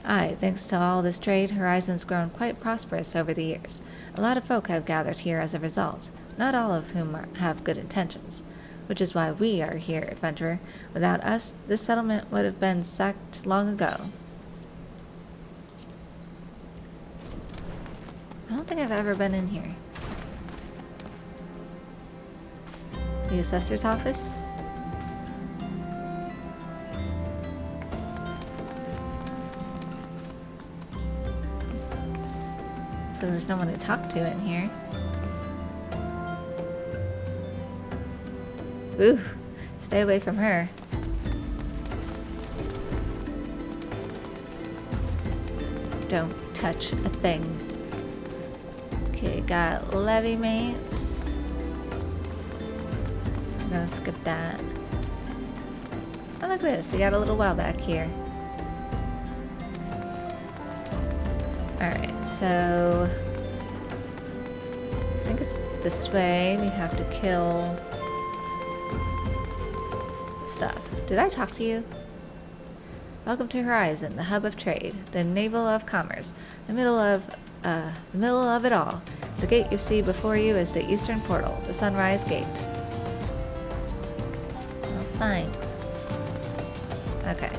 Aye, thanks to all this trade, Horizon's grown quite prosperous over the years. A lot of folk have gathered here as a result, not all of whom have good intentions. Which is why we are here, adventurer. Without us, this settlement would have been sacked long ago. I don't think I've ever been in here. The assessor's office? So there's no one to talk to in here. Ooh, stay away from her. Don't touch a thing. Okay, got levy mates. I'm gonna skip that. Oh, look at this. We got a little well back here. Alright, so I think it's this way. We have to kill stuff. Did I talk to you? Welcome to Horizon, the hub of trade, the navel of commerce, the middle of it all. The gate you see before you is the eastern portal, the Sunrise Gate. Well, thanks. Okay.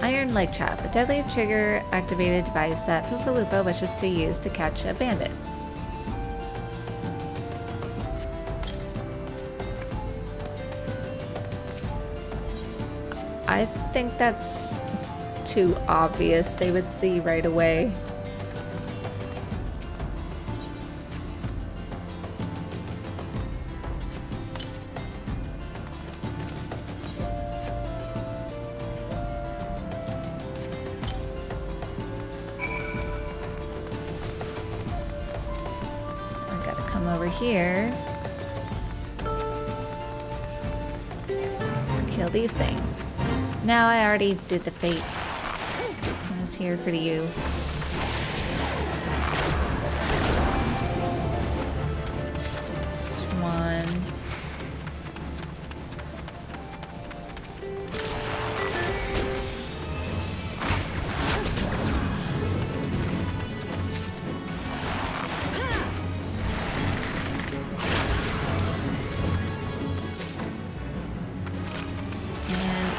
Iron Leg Trap, a deadly trigger-activated device that Foofaloopa wishes to use to catch a bandit. I think that's too obvious. They would see right away. I gotta come over here to kill these things. No, I already did the fate. I was here for you. Swan.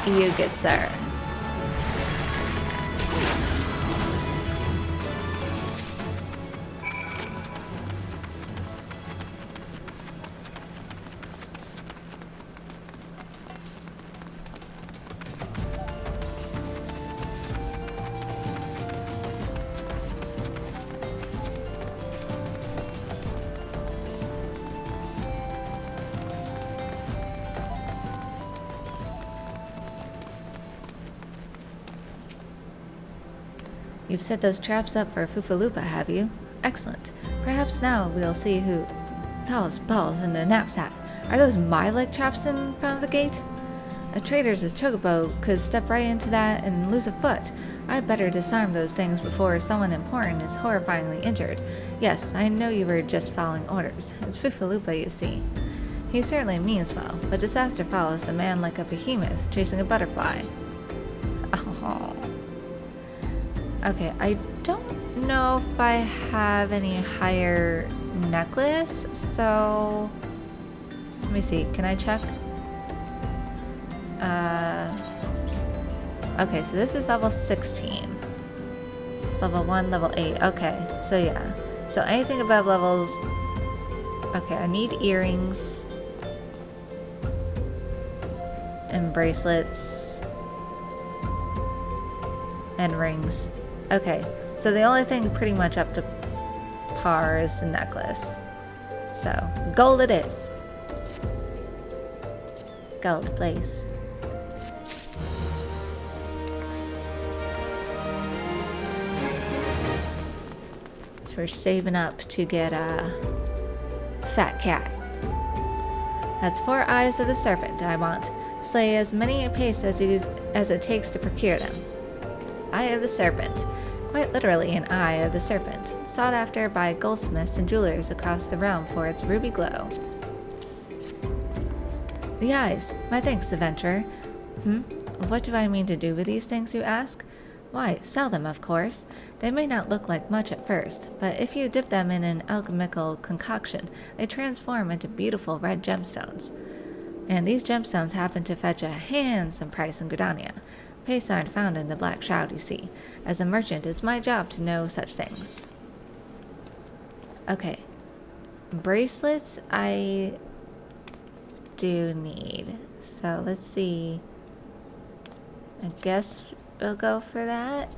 You good, sir. You've set those traps up for Foofaloopa, have you? Excellent. Perhaps now we'll see who... Those balls in the knapsack. Are those my leg traps in front of the gate? A trader's chocobo could step right into that and lose a foot. I'd better disarm those things before someone important is horrifyingly injured. Yes, I know you were just following orders. It's Foofaloopa, you see. He certainly means well, but disaster follows a man like a behemoth chasing a butterfly. Oh. Okay, I don't know if I have any higher necklace, so let me see. Can I check? Okay, so this is level 16. It's level 1, level 8. Okay, so yeah. So anything above levels... Okay, I need earrings. And bracelets. And rings. Okay, so the only thing pretty much up to par is the necklace. So, gold it is. Gold, please. So we're saving up to get a fat cat. That's 4 eyes of the serpent I want. Slay as many apace as it takes to procure them. Eye of the serpent. Quite literally an eye of the serpent, sought after by goldsmiths and jewelers across the realm for its ruby glow. The eyes. My thanks, adventurer. What do I mean to do with these things, you ask? Why, sell them, of course. They may not look like much at first, but if you dip them in an alchemical concoction, they transform into beautiful red gemstones. And these gemstones happen to fetch a handsome price in Gridania. Pastes aren't found in the Black Shroud, you see. As a merchant, it's my job to know such things. Okay. Bracelets I do need. So let's see. I guess we'll go for that.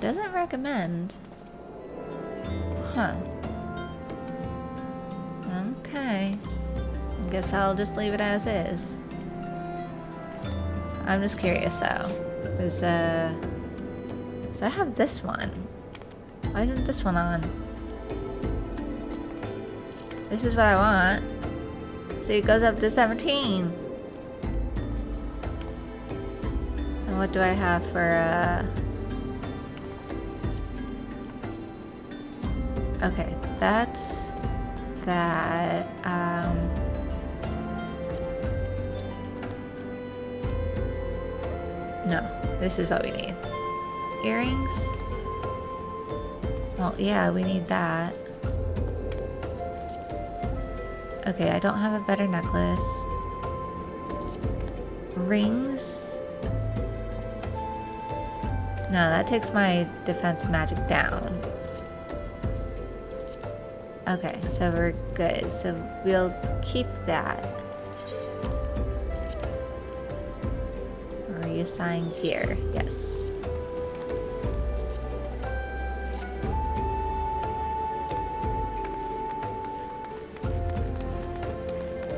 doesn't recommend. Huh. Okay. I guess I'll just leave it as is. I'm just curious though. So I have this one. Why isn't this one on? This is what I want. See, it goes up to 17. And what do I have for, okay, that's that. No, this is what we need. Earrings? Well, yeah, we need that. Okay, I don't have a better necklace. Rings? No, that takes my defense magic down. Okay, so we're good. So we'll keep that. Reassign gear, yes.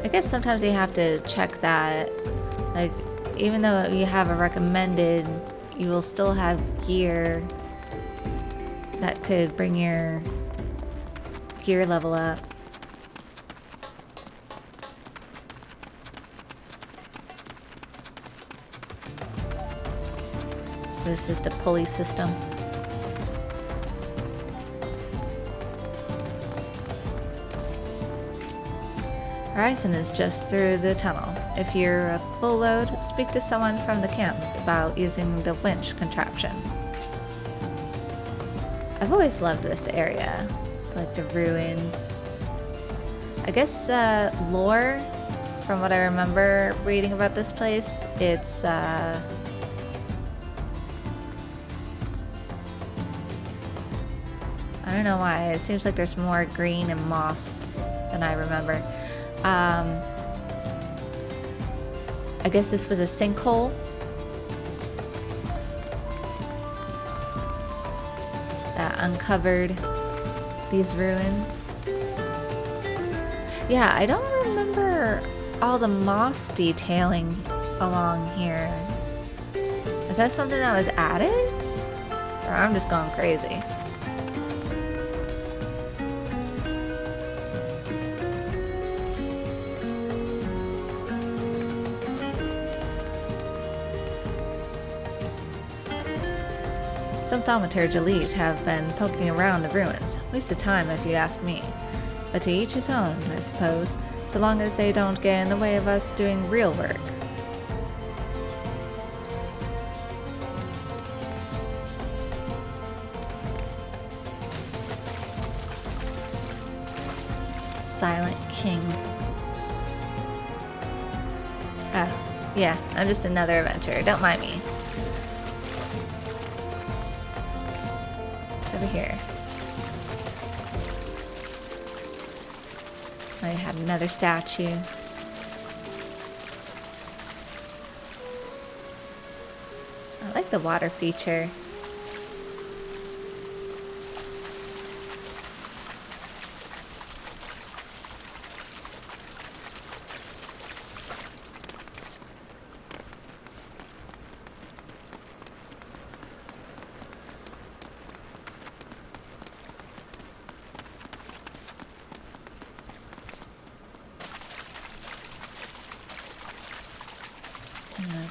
I guess sometimes you have to check that, like, even though you have a recommended, you will still have gear that could bring your gear level up. So this is the pulley system. Horizon is just through the tunnel. If you're a full load, speak to someone from the camp about using the winch contraption. I've always loved this area, like the ruins. I guess lore, from what I remember reading about this place, it's I don't know why, it seems like there's more green and moss than I remember. I guess this was a sinkhole. That uncovered these ruins. Yeah, I don't remember all the moss detailing along here. Is that something that was added? Or I'm just going crazy. Some thaumaturge elite have been poking around the ruins. Waste of time if you ask me. But to each his own, I suppose, so long as they don't get in the way of us doing real work. Silent King. Oh, yeah, I'm just another adventurer. Don't mind me. Over here. I have another statue. I like the water feature.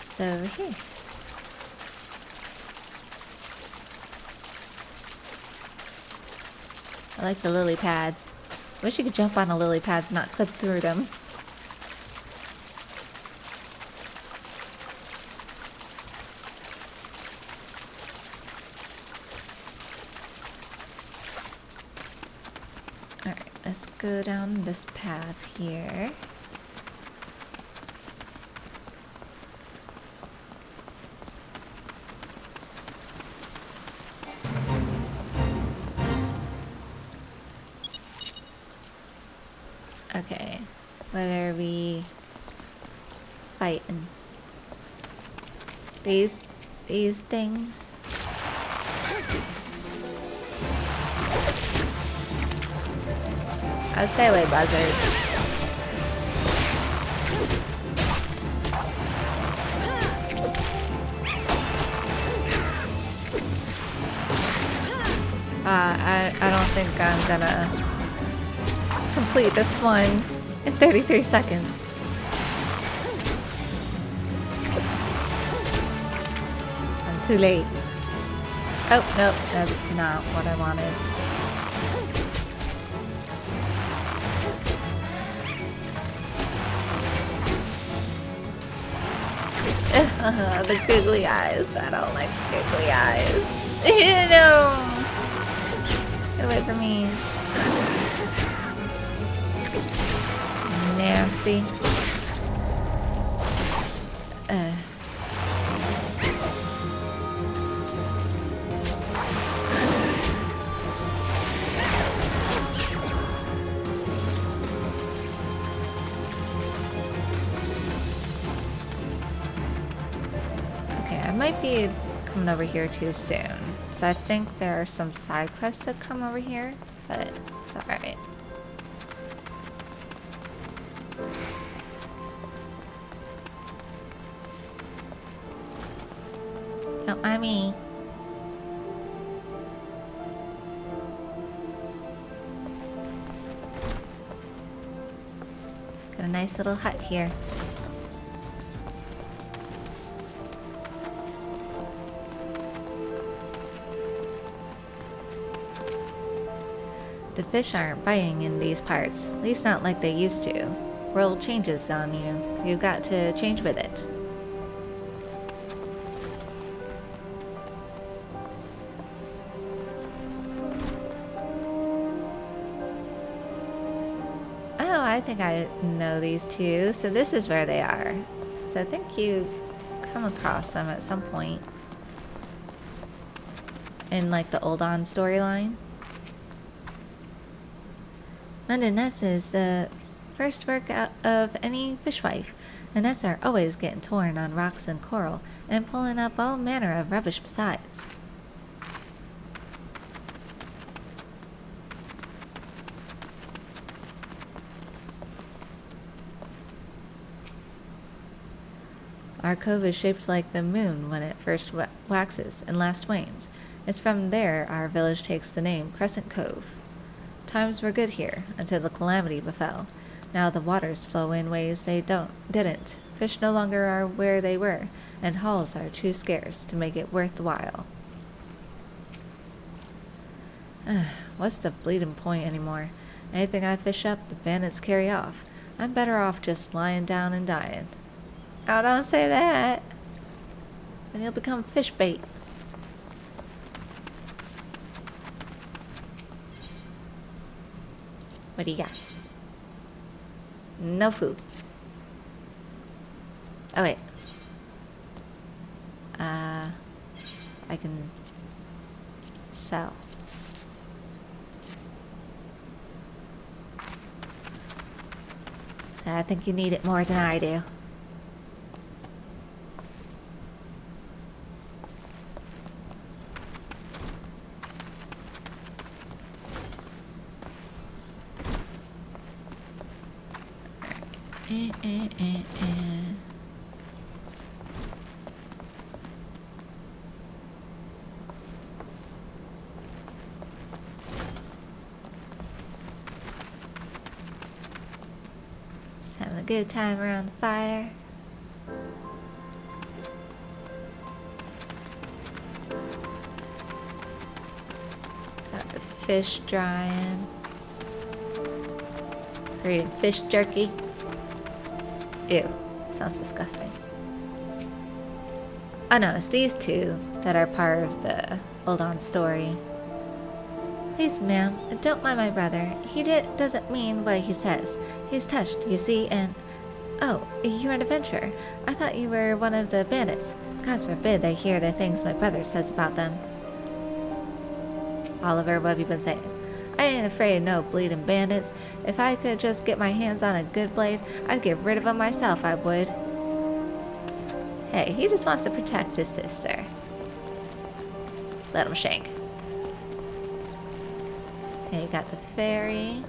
It's over here. I like the lily pads. I wish you could jump on the lily pads and not clip through them. Alright, let's go down this path here. Okay, what are we fighting? These things? Stay away, buzzard. I don't think I'm gonna complete this one in 33 seconds. I'm too late. Oh, no, that's not what I wanted. The googly eyes. I don't like the googly eyes. No! Get away from me. Nasty. Okay, I might be coming over here too soon. So I think there are some side quests that come over here, but it's alright. Don't mind me. Got a nice little hut here. The fish aren't biting in these parts, at least not like they used to. World changes on you. You've got to change with it. Oh, I think I know these two. So this is where they are. So I think you come across them at some point in like the Old On storyline. Mending nets is the first work out of any fishwife. The nets are always getting torn on rocks and coral, and pulling up all manner of rubbish besides. Our cove is shaped like the moon when it first waxes and last wanes. It's from there our village takes the name Crescent Cove. Times were good here, until the calamity befell. Now the waters flow in ways they didn't. Fish no longer are where they were, and hauls are too scarce to make it worth the while. What's the bleeding point anymore? Anything I fish up, the bandits carry off. I'm better off just lying down and dying. Oh, don't say that. Then you'll become fish bait. What do you got? No food. Oh, wait. I can sell. So I think you need it more than I do. Just having a good time around the fire. Got the fish drying. Creating fish jerky. Ew, sounds disgusting. Oh no, it's these two that are part of the Old On story. Please, ma'am, don't mind my brother. He doesn't mean what he says. He's touched, you see, and... Oh, you're an adventurer. I thought you were one of the bandits. God forbid they hear the things my brother says about them. Oliver, what have you been saying? I ain't afraid of no bleeding bandits. If I could just get my hands on a good blade, I'd get rid of them myself, I would. Hey, he just wants to protect his sister. Let him shank. Okay, you got the ferry.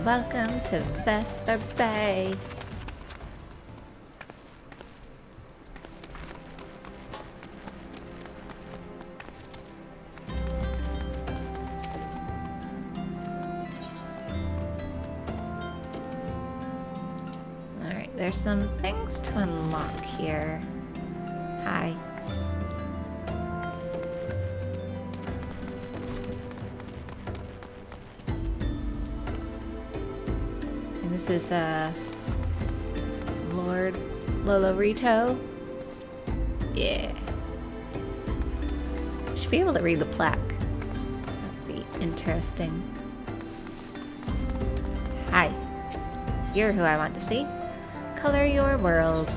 Welcome to Vesper Bay. Alright, there's some things to unlock here. Hi. This is Lord Lolorito. Yeah. Should be able to read the plaque. That'd be interesting. Hi. You're who I want to see. Color your world.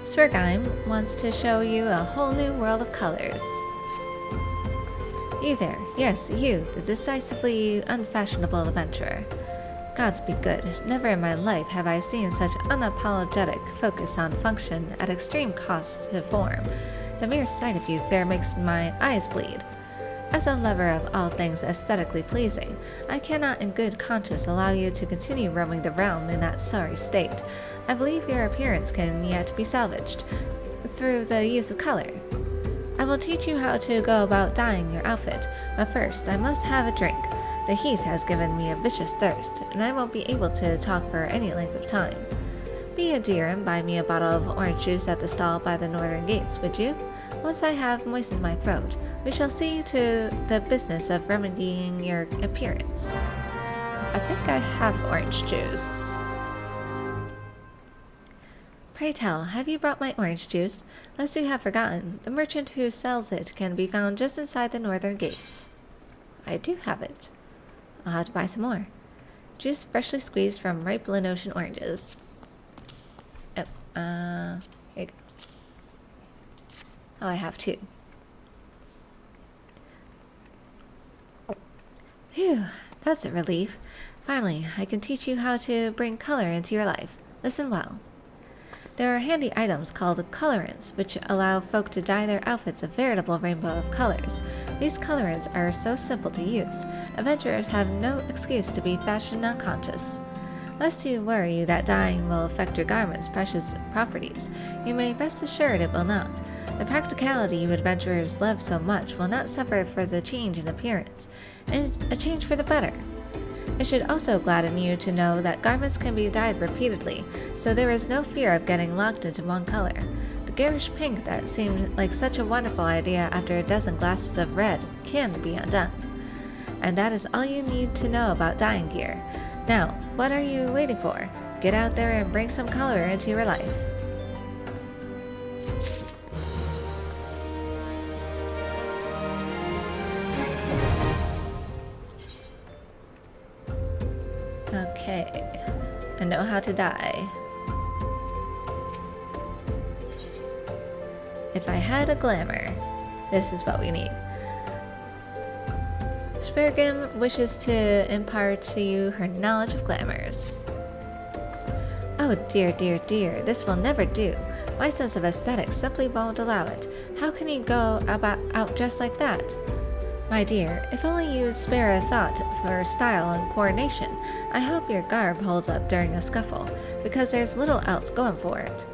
Swergheim wants to show you a whole new world of colors. You there, yes, you, the decisively unfashionable adventurer. Gods be good, never in my life have I seen such unapologetic focus on function at extreme cost to form. The mere sight of you fair makes my eyes bleed. As a lover of all things aesthetically pleasing, I cannot in good conscience allow you to continue roaming the realm in that sorry state. I believe your appearance can yet be salvaged through the use of color. I will teach you how to go about dyeing your outfit, but first I must have a drink. The heat has given me a vicious thirst, and I won't be able to talk for any length of time. Be a dear and buy me a bottle of orange juice at the stall by the northern gates, would you? Once I have moistened my throat, we shall see to the business of remedying your appearance. I think I have orange juice. Pray tell, have you brought my orange juice? Lest you have forgotten, the merchant who sells it can be found just inside the northern gates. I do have it. I'll have to buy some more. Juice freshly squeezed from ripe Lenotian oranges. Oh, here you go. Oh, I have two. Phew, that's a relief. Finally, I can teach you how to bring color into your life. Listen well. There are handy items called colorants, which allow folk to dye their outfits a veritable rainbow of colors. These colorants are so simple to use, adventurers have no excuse to be fashion unconscious. Lest you worry that dyeing will affect your garment's precious properties, you may rest assured it will not. The practicality you adventurers love so much will not suffer for the change in appearance, and a change for the better. It should also gladden you to know that garments can be dyed repeatedly, so there is no fear of getting locked into one color. The garish pink that seemed like such a wonderful idea after a dozen glasses of red can be undone. And that is all you need to know about dyeing gear. Now, what are you waiting for? Get out there and bring some color into your life. Okay, I know how to dye. If I had a glamour, this is what we need. Spergim wishes to impart to you her knowledge of glamours. Oh dear, dear, dear, this will never do. My sense of aesthetics simply won't allow it. How can you go out dressed like that? My dear, if only you spare a thought for style and coordination, I hope your garb holds up during a scuffle, because there's little else going for it.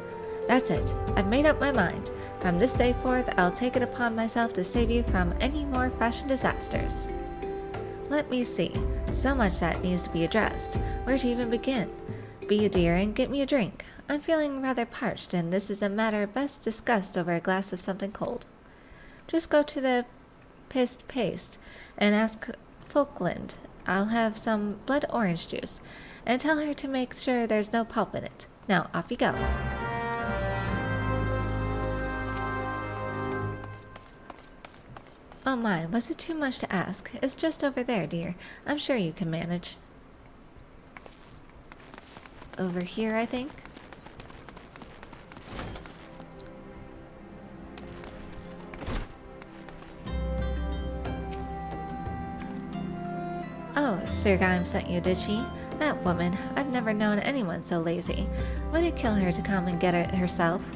That's it. I've made up my mind. From this day forth, I'll take it upon myself to save you from any more fashion disasters. Let me see. So much that needs to be addressed. Where to even begin? Be a dear and get me a drink. I'm feeling rather parched, and this is a matter best discussed over a glass of something cold. Just go to the pissed paste and ask Falkland. I'll have some blood orange juice, and tell her to make sure there's no pulp in it. Now, off you go. Oh my, was it too much to ask? It's just over there, dear. I'm sure you can manage. Over here, I think. Oh, Sphergheim sent you, did she? That woman. I've never known anyone so lazy. Would it kill her to come and get it herself?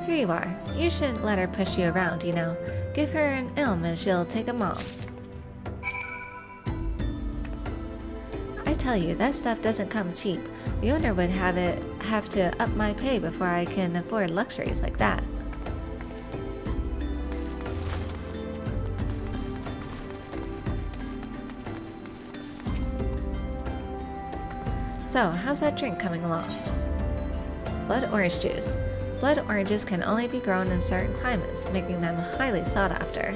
Here you are. You shouldn't let her push you around, you know. Give her an ilm and she'll take 'em all. I tell you, that stuff doesn't come cheap. The owner would have to up my pay before I can afford luxuries like that. So, how's that drink coming along? Blood orange juice. Blood oranges can only be grown in certain climates, making them highly sought after.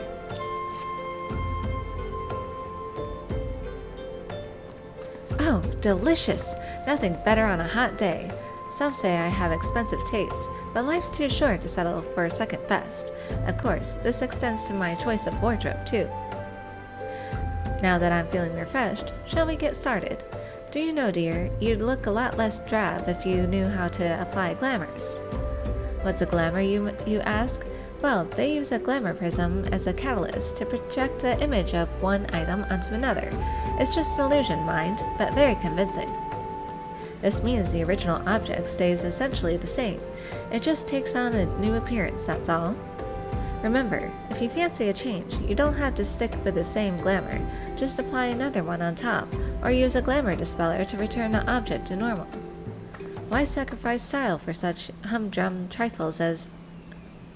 Oh, delicious! Nothing better on a hot day. Some say I have expensive tastes, but life's too short to settle for second best. Of course, this extends to my choice of wardrobe, too. Now that I'm feeling refreshed, shall we get started? Do you know, dear, you'd look a lot less drab if you knew how to apply glamours. What's a glamour, you ask? Well, they use a glamour prism as a catalyst to project the image of one item onto another. It's just an illusion, mind, but very convincing. This means the original object stays essentially the same. It just takes on a new appearance, that's all. Remember, if you fancy a change, you don't have to stick with the same glamour. Just apply another one on top, or use a glamour dispeller to return the object to normal. Why sacrifice style for such humdrum trifles as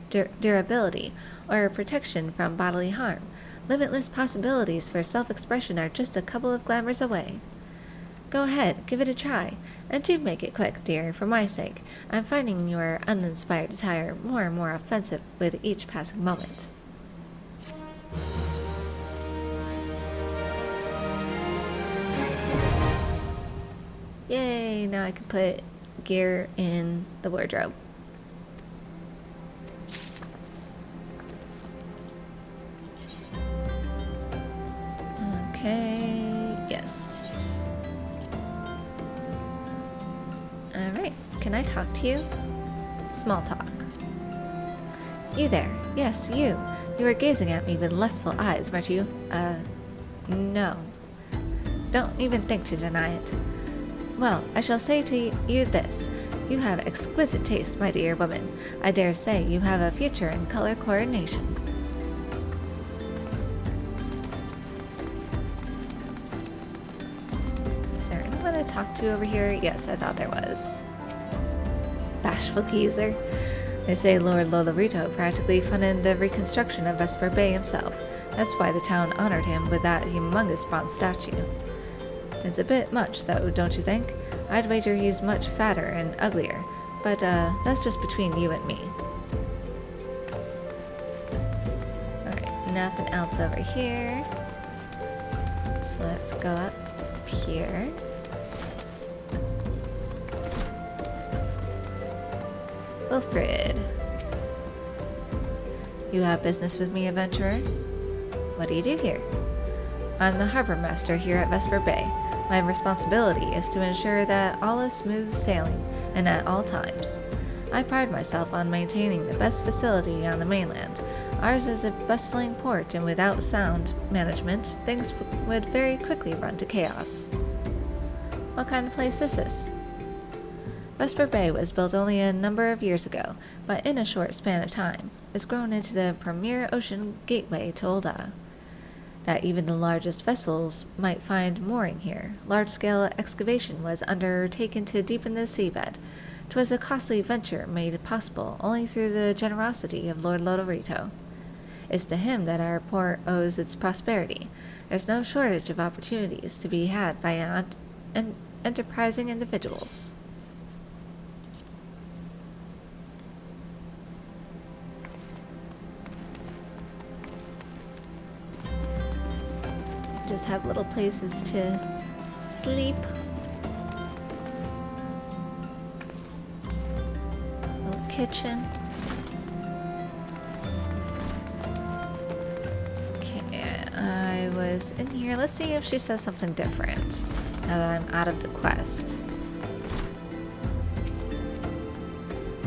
durability or protection from bodily harm? Limitless possibilities for self-expression are just a couple of glamours away. Go ahead, give it a try, and do make it quick, dear, for my sake. I'm finding your uninspired attire more and more offensive with each passing moment. Yay, now I can put gear in the wardrobe. Okay, yes. Alright, can I talk to you? Small talk. You there. Yes, you. You were gazing at me with lustful eyes, weren't you? No. Don't even think to deny it. Well, I shall say to you this. You have exquisite taste, my dear woman. I dare say you have a future in color coordination. Is there anyone to talk to over here? Yes, I thought there was. Bashful geezer. They say Lord Lolorito practically funded the reconstruction of Vesper Bay himself. That's why the town honored him with that humongous bronze statue. It's a bit much, though, don't you think? I'd wager he's much fatter and uglier, but that's just between you and me. Alright, nothing else over here. So let's go up here. Wilfred. You have business with me, adventurer? What do you do here? I'm the harbor master here at Vesper Bay. My responsibility is to ensure that all is smooth sailing, and at all times. I pride myself on maintaining the best facility on the mainland. Ours is a bustling port, and without sound management, things would very quickly run to chaos. What kind of place is this? Vesper Bay was built only a number of years ago, but in a short span of time, it's grown into the premier ocean gateway to Olda. That even the largest vessels might find mooring here. Large-scale excavation was undertaken to deepen the seabed. 'Twas a costly venture made possible only through the generosity of Lord Lodorito. It's to him that our port owes its prosperity. There's no shortage of opportunities to be had by enterprising individuals. Just have little places to sleep. Little kitchen. Okay, I was in here. Let's see if she says something different now that I'm out of the quest.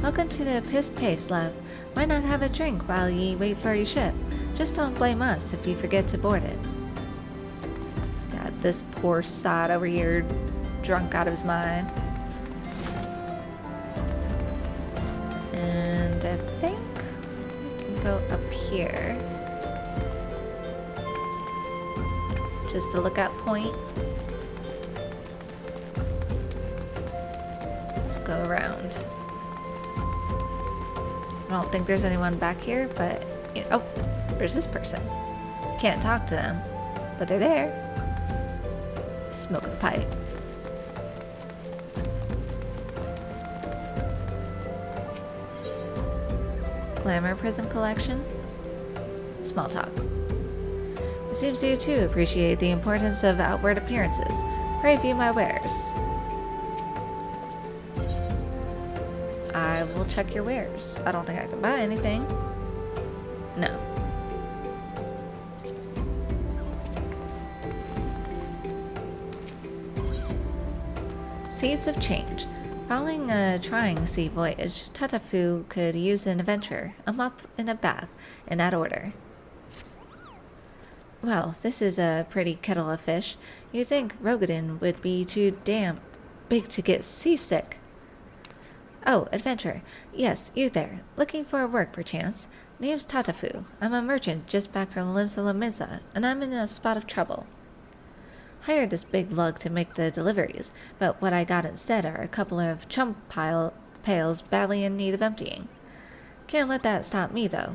Welcome to the Pissed Pace, love. Why not have a drink while ye wait for your ship? Just don't blame us if you forget to board it. This poor sod over here, drunk out of his mind. And I think we can go up here. Just a lookout point. Let's go around. I don't think there's anyone back here, but you know, oh, there's this person. Can't talk to them, but they're there. Smoking a pipe. Glamour Prism Collection. Small talk. It seems you too appreciate the importance of outward appearances. Pray view my wares. I will check your wares. I don't think I can buy anything. No. Seeds of Change. Following a trying sea voyage, Tatafu could use an adventure, a mop and a bath, in that order. Well, this is a pretty kettle of fish. You'd think Rogadin would be too damn big to get seasick. Oh, adventure. Yes, you there. Looking for work, perchance. Name's Tatafu. I'm a merchant just back from Limsa, and I'm in a spot of trouble. Hired this big lug to make the deliveries, but what I got instead are a couple of chum pails badly in need of emptying. Can't let that stop me, though.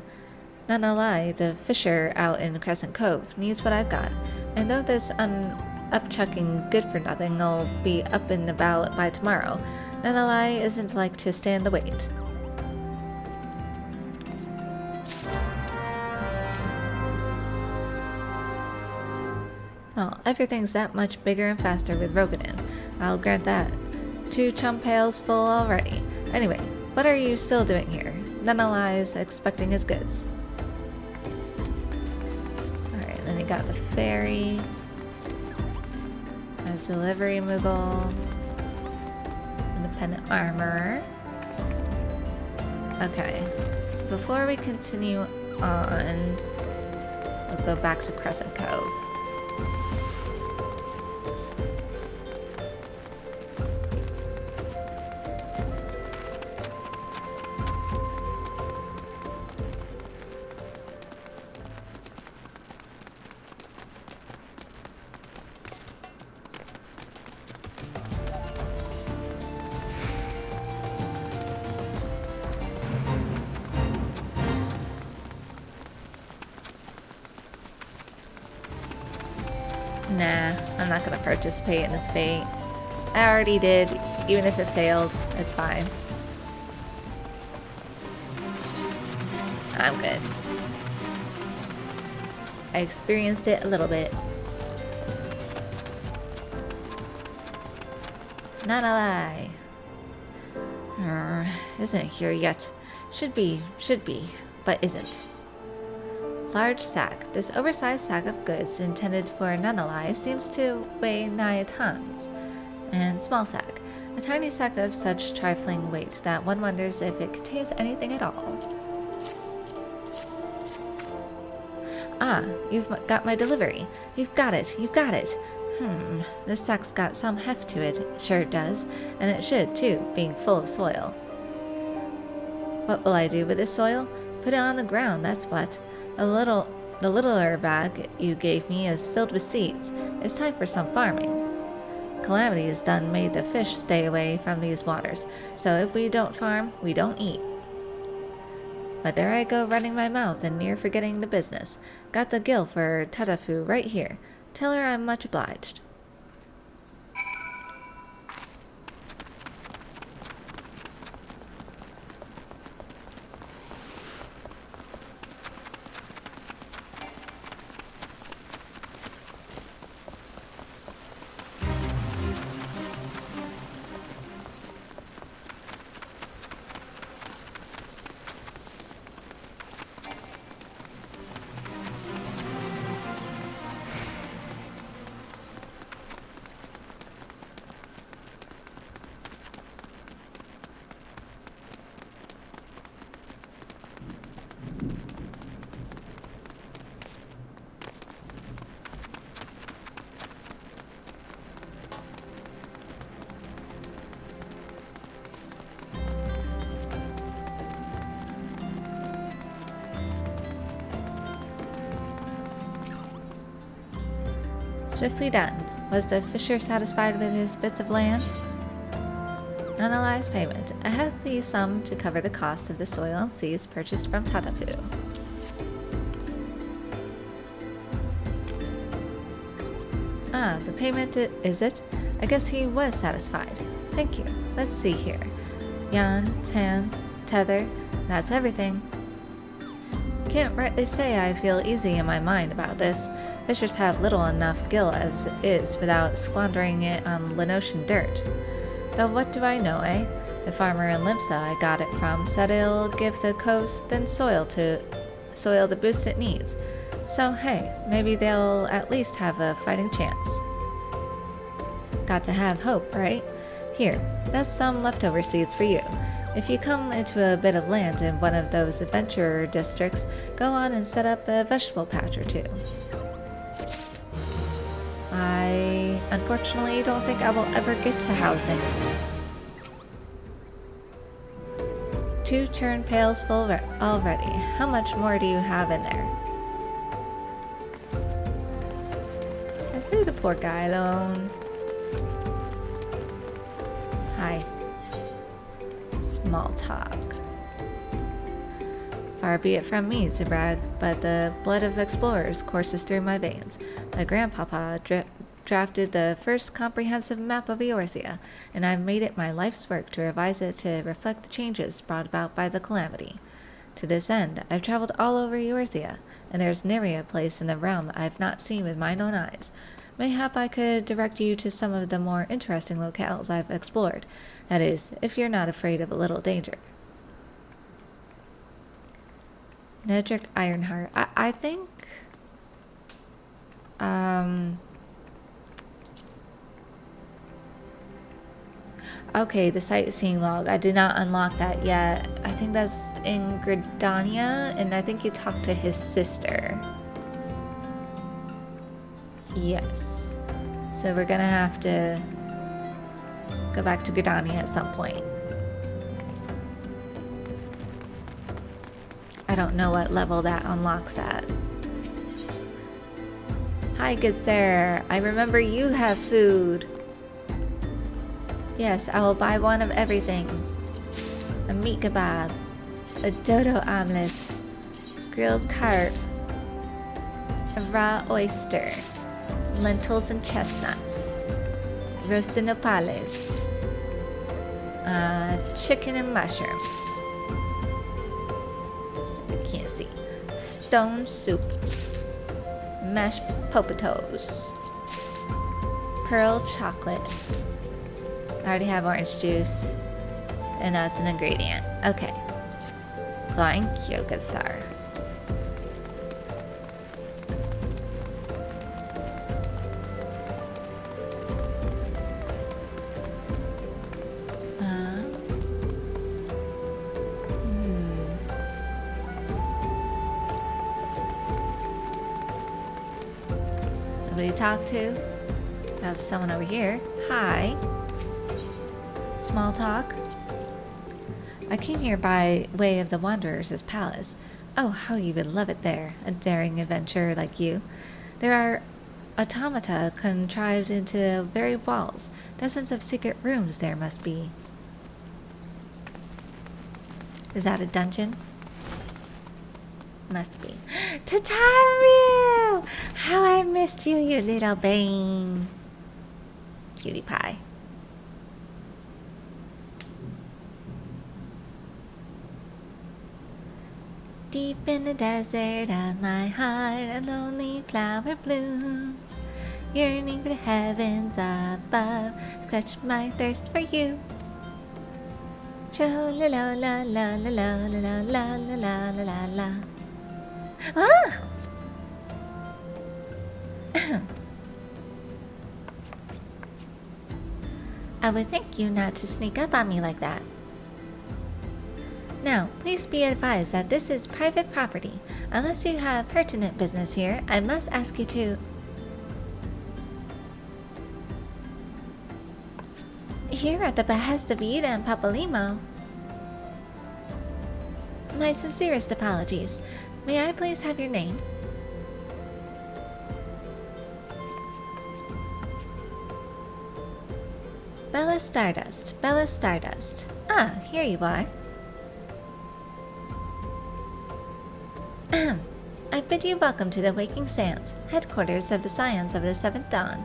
Not a lie, the fisher out in Crescent Cove needs what I've got, and though this upchucking good-for-nothing'll be up and about by tomorrow, not a lie isn't like to stand the wait. Well, everything's that much bigger and faster with Rogadin. I'll grant that. 2 chum pails full already. Anyway, what are you still doing here? Nunala is expecting his goods. Alright, then you got the ferry. There's delivery Moogle. Independent armorer. Okay, so before we continue on, we'll go back to Crescent Cove. Nah, I'm not gonna participate in this fate. I already did, even if it failed, it's fine. I'm good. I experienced it a little bit. Not a lie. Isn't here yet. Should be, but isn't. Large sack. This oversized sack of goods intended for Nunalai seems to weigh nigh tons. And small sack. A tiny sack of such trifling weight that one wonders if it contains anything at all. Ah, you've got my delivery. You've got it. This sack's got some heft to it, sure it does, and it should too, being full of soil. What will I do with this soil? Put it on the ground, that's what. The littler bag you gave me is filled with seeds. It's time for some farming. Calamity has done made the fish stay away from these waters, so if we don't farm, we don't eat. But there I go running my mouth and near forgetting the business. Got the gill for Tatafu right here. Tell her I'm much obliged. Swiftly done. Was the fisher satisfied with his bits of land? Analyze payment. A hefty sum to cover the cost of the soil and seeds purchased from Tatafu. Ah, the payment is it? I guess he was satisfied. Thank you. Let's see here. Yan, tan, tether. That's everything. Can't rightly say I feel easy in my mind about this. Fishers have little enough gill as is without squandering it on Lenotian dirt. Though what do I know, eh? The farmer in Limsa I got it from said it'll give the coast thin soil the boost it needs. So hey, maybe they'll at least have a fighting chance. Got to have hope, right? Here, that's some leftover seeds for you. If you come into a bit of land in one of those adventurer districts, go on and set up a vegetable patch or two. I unfortunately don't think I will ever get to housing. 2 turn pails full already. How much more do you have in there? Leave the poor guy alone. Hi. Small talk. Far be it from me to brag, but the blood of explorers courses through my veins. My grandpapa drafted the first comprehensive map of Eorzea, and I've made it my life's work to revise it to reflect the changes brought about by the calamity. To this end, I've traveled all over Eorzea, and there's nary a place in the realm I've not seen with mine own eyes. Mayhap I could direct you to some of the more interesting locales I've explored. That is, if you're not afraid of a little danger. Nedrick Ironheart. I think... Okay, the sightseeing log. I did not unlock that yet. I think that's in Gridania, and I think you talked to his sister. Yes. So we're gonna have to go back to Gridania at some point. I don't know what level that unlocks at. Hi, good sir. I remember you have food. Yes, I will buy one of everything. A meat kebab, a dodo omelet, grilled carp, a raw oyster, lentils and chestnuts, roasted nopales, chicken and mushrooms. I can't see. Stone soup, mashed potatoes, pearl chocolate. I already have orange juice, and that's an ingredient. Okay. Thank you, good sir. Nobody to talk to? I have someone over here. Hi. Small talk. I came here by way of the Wanderers' palace. Oh, how you would love it there, a daring adventurer like you. There are automata contrived into very walls. Dozens of secret rooms there must be. Is that a dungeon? Must be. Tataru! How I missed you, you little bane. Cutie pie. Deep in the desert of my heart, a lonely flower blooms, yearning for the heavens above, to quench my thirst for you. Tro la la la la la la la la la la la la la. Ah! I would thank you not to sneak up on me like that. Now, please be advised that this is private property. Unless you have pertinent business here, I must ask you to... Here at the behest of Ida and Papalimo. My sincerest apologies. May I please have your name? Bella Stardust. Bella Stardust. Ah, here you are. I bid you welcome to the Waking Scions, headquarters of the Scions of the Seventh Dawn.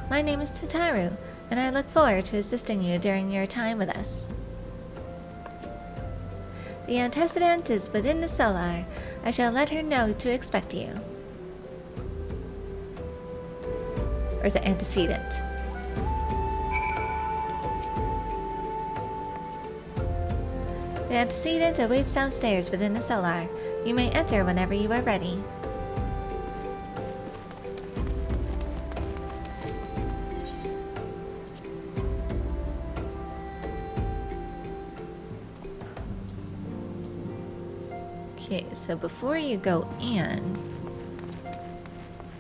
My name is Tataru, and I look forward to assisting you during your time with us. The antecedent is within the Solar. I shall let her know to expect you. Or is it antecedent? The antecedent awaits downstairs within the Solar. You may enter whenever you are ready. Okay, so before you go in,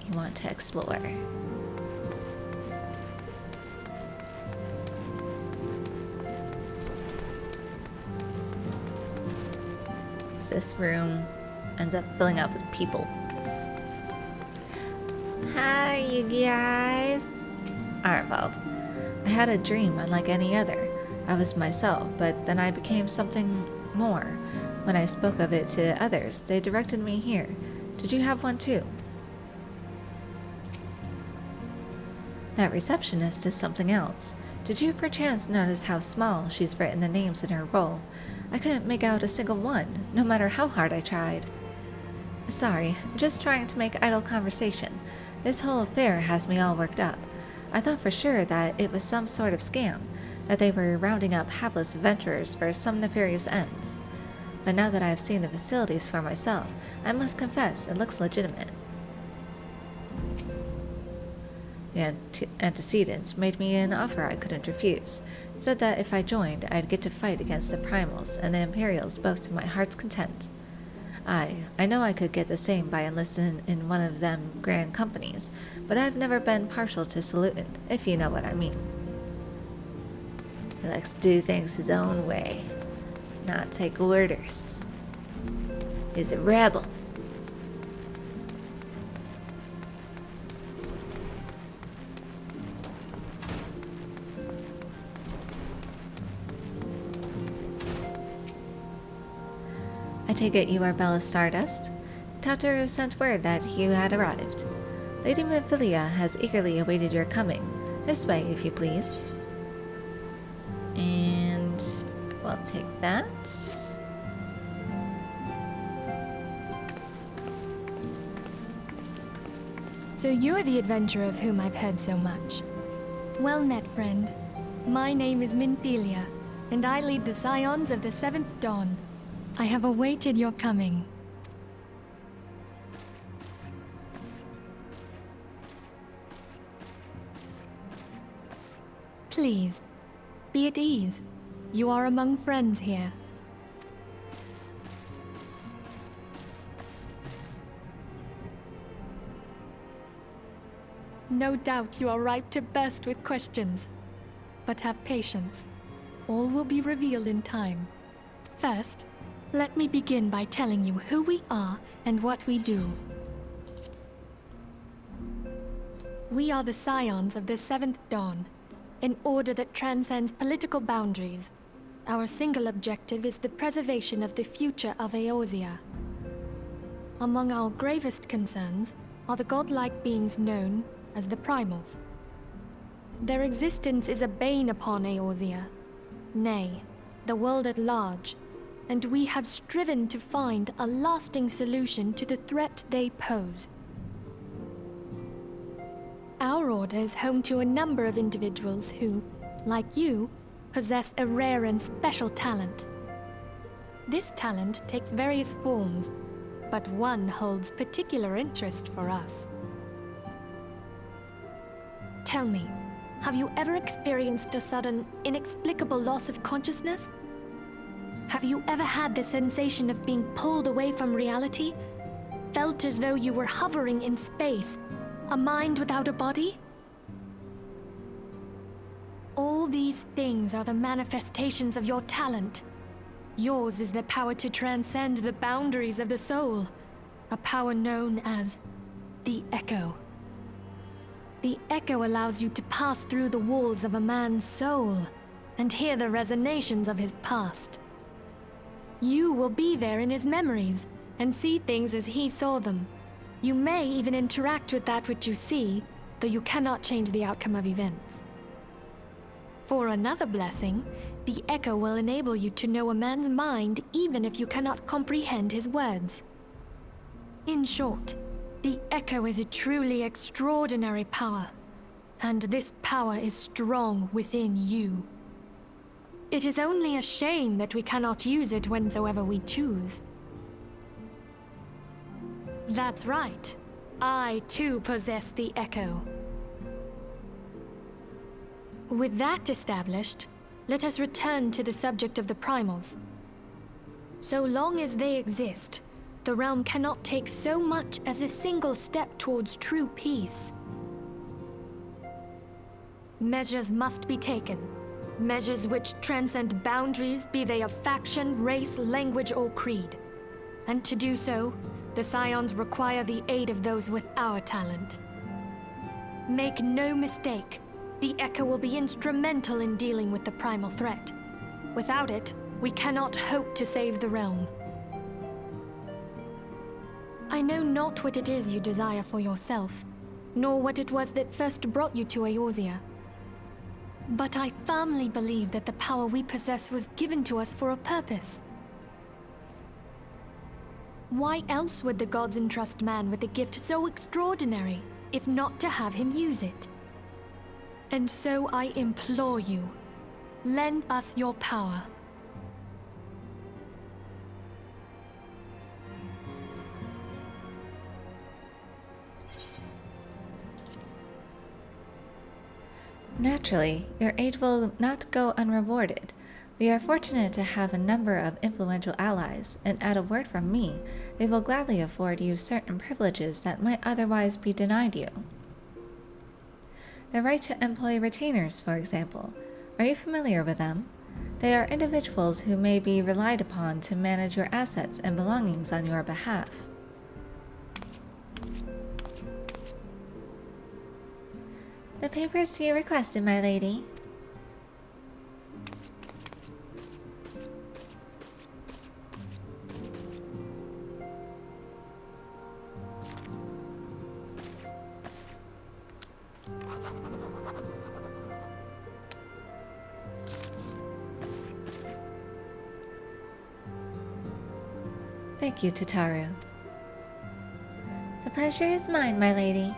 you want to explore. This room ends up filling up with people. Hi, you guys. Arvald. I had a dream unlike any other. I was myself, but then I became something more. When I spoke of it to others, they directed me here. Did you have one too? That receptionist is something else. Did you perchance notice how small she's written the names in her roll? I couldn't make out a single one, no matter how hard I tried. Sorry, just trying to make idle conversation. This whole affair has me all worked up. I thought for sure that it was some sort of scam, that they were rounding up hapless adventurers for some nefarious ends. But now that I have seen the facilities for myself, I must confess it looks legitimate. The antecedents made me an offer I couldn't refuse. Said that if I joined, I'd get to fight against the Primals and the Imperials both to my heart's content. I know I could get the same by enlisting in one of them grand companies, but I've never been partial to saluting, if you know what I mean. He likes to do things his own way, not take orders. He's a rebel. I take it you are Bella Stardust? Tataru sent word that you had arrived. Lady Memphilia has eagerly awaited your coming. This way, if you please. And I will take that. So you're the adventurer of whom I've heard so much. Well met, friend. My name is Memphilia, and I lead the Scions of the Seventh Dawn. I have awaited your coming. Please, be at ease. You are among friends here. No doubt you are ripe to burst with questions. But have patience. All will be revealed in time. First, let me begin by telling you who we are and what we do. We are the Scions of the Seventh Dawn, an order that transcends political boundaries. Our single objective is the preservation of the future of Eorzea. Among our gravest concerns are the godlike beings known as the Primals. Their existence is a bane upon Eorzea, nay, the world at large, and we have striven to find a lasting solution to the threat they pose. Our order is home to a number of individuals who, like you, possess a rare and special talent. This talent takes various forms, but one holds particular interest for us. Tell me, have you ever experienced a sudden, inexplicable loss of consciousness? Have you ever had the sensation of being pulled away from reality? Felt as though you were hovering in space, a mind without a body? All these things are the manifestations of your talent. Yours is the power to transcend the boundaries of the soul, a power known as the Echo. The Echo allows you to pass through the walls of a man's soul and hear the resonations of his past. You will be there in his memories and see things as he saw them. You may even interact with that which you see, though you cannot change the outcome of events. For another blessing, the Echo will enable you to know a man's mind even if you cannot comprehend his words. In short, the Echo is a truly extraordinary power, and this power is strong within you. It is only a shame that we cannot use it whensoever we choose. That's right. I too possess the Echo. With that established, let us return to the subject of the Primals. So long as they exist, the realm cannot take so much as a single step towards true peace. Measures must be taken. Measures which transcend boundaries, be they of faction, race, language, or creed. And to do so, the Scions require the aid of those with our talent. Make no mistake, the Echo will be instrumental in dealing with the primal threat. Without it, we cannot hope to save the realm. I know not what it is you desire for yourself, nor what it was that first brought you to Eorzea. But I firmly believe that the power we possess was given to us for a purpose. Why else would the gods entrust man with a gift so extraordinary, if not to have him use it? And so I implore you, lend us your power. Naturally, your aid will not go unrewarded. We are fortunate to have a number of influential allies, and at a word from me, they will gladly afford you certain privileges that might otherwise be denied you. The right to employ retainers, for example. Are you familiar with them? They are individuals who may be relied upon to manage your assets and belongings on your behalf. The papers you requested, my lady. Thank you, Tataru. The pleasure is mine, my lady.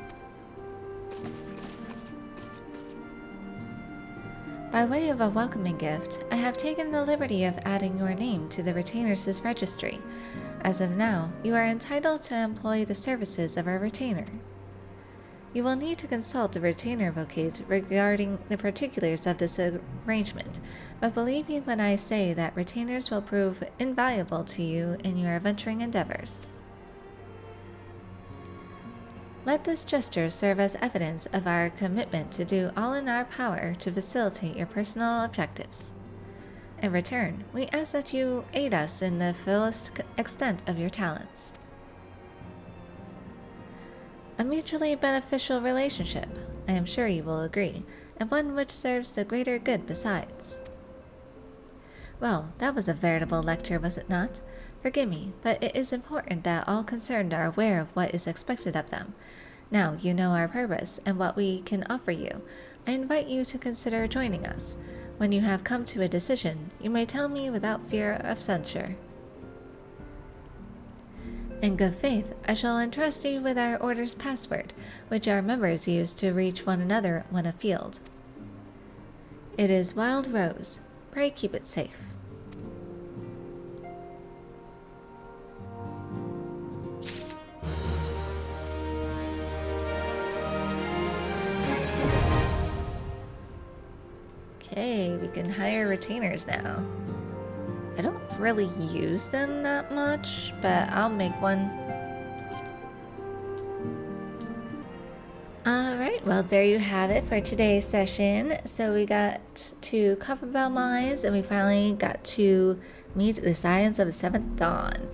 By way of a welcoming gift, I have taken the liberty of adding your name to the Retainers' registry. As of now, you are entitled to employ the services of a retainer. You will need to consult the retainer vocate regarding the particulars of this arrangement, but believe me when I say that retainers will prove invaluable to you in your adventuring endeavors. Let this gesture serve as evidence of our commitment to do all in our power to facilitate your personal objectives. In return, we ask that you aid us in the fullest extent of your talents. A mutually beneficial relationship, I am sure you will agree, and one which serves the greater good besides. Well, that was a veritable lecture, was it not? Forgive me, but it is important that all concerned are aware of what is expected of them. Now you know our purpose and what we can offer you. I invite you to consider joining us. When you have come to a decision, you may tell me without fear of censure. In good faith, I shall entrust you with our order's password, which our members use to reach one another when afield. It is Wild Rose. Pray keep it safe. Okay, we can hire retainers now. I don't really use them that much, but I'll make one. Alright, well there you have it for today's session. So we got to Copperbell Mines and we finally got to meet the Scions of the 7th Dawn.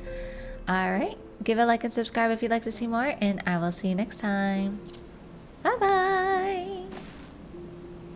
Alright, give a like and subscribe if you'd like to see more, and I will see you next time. Bye bye!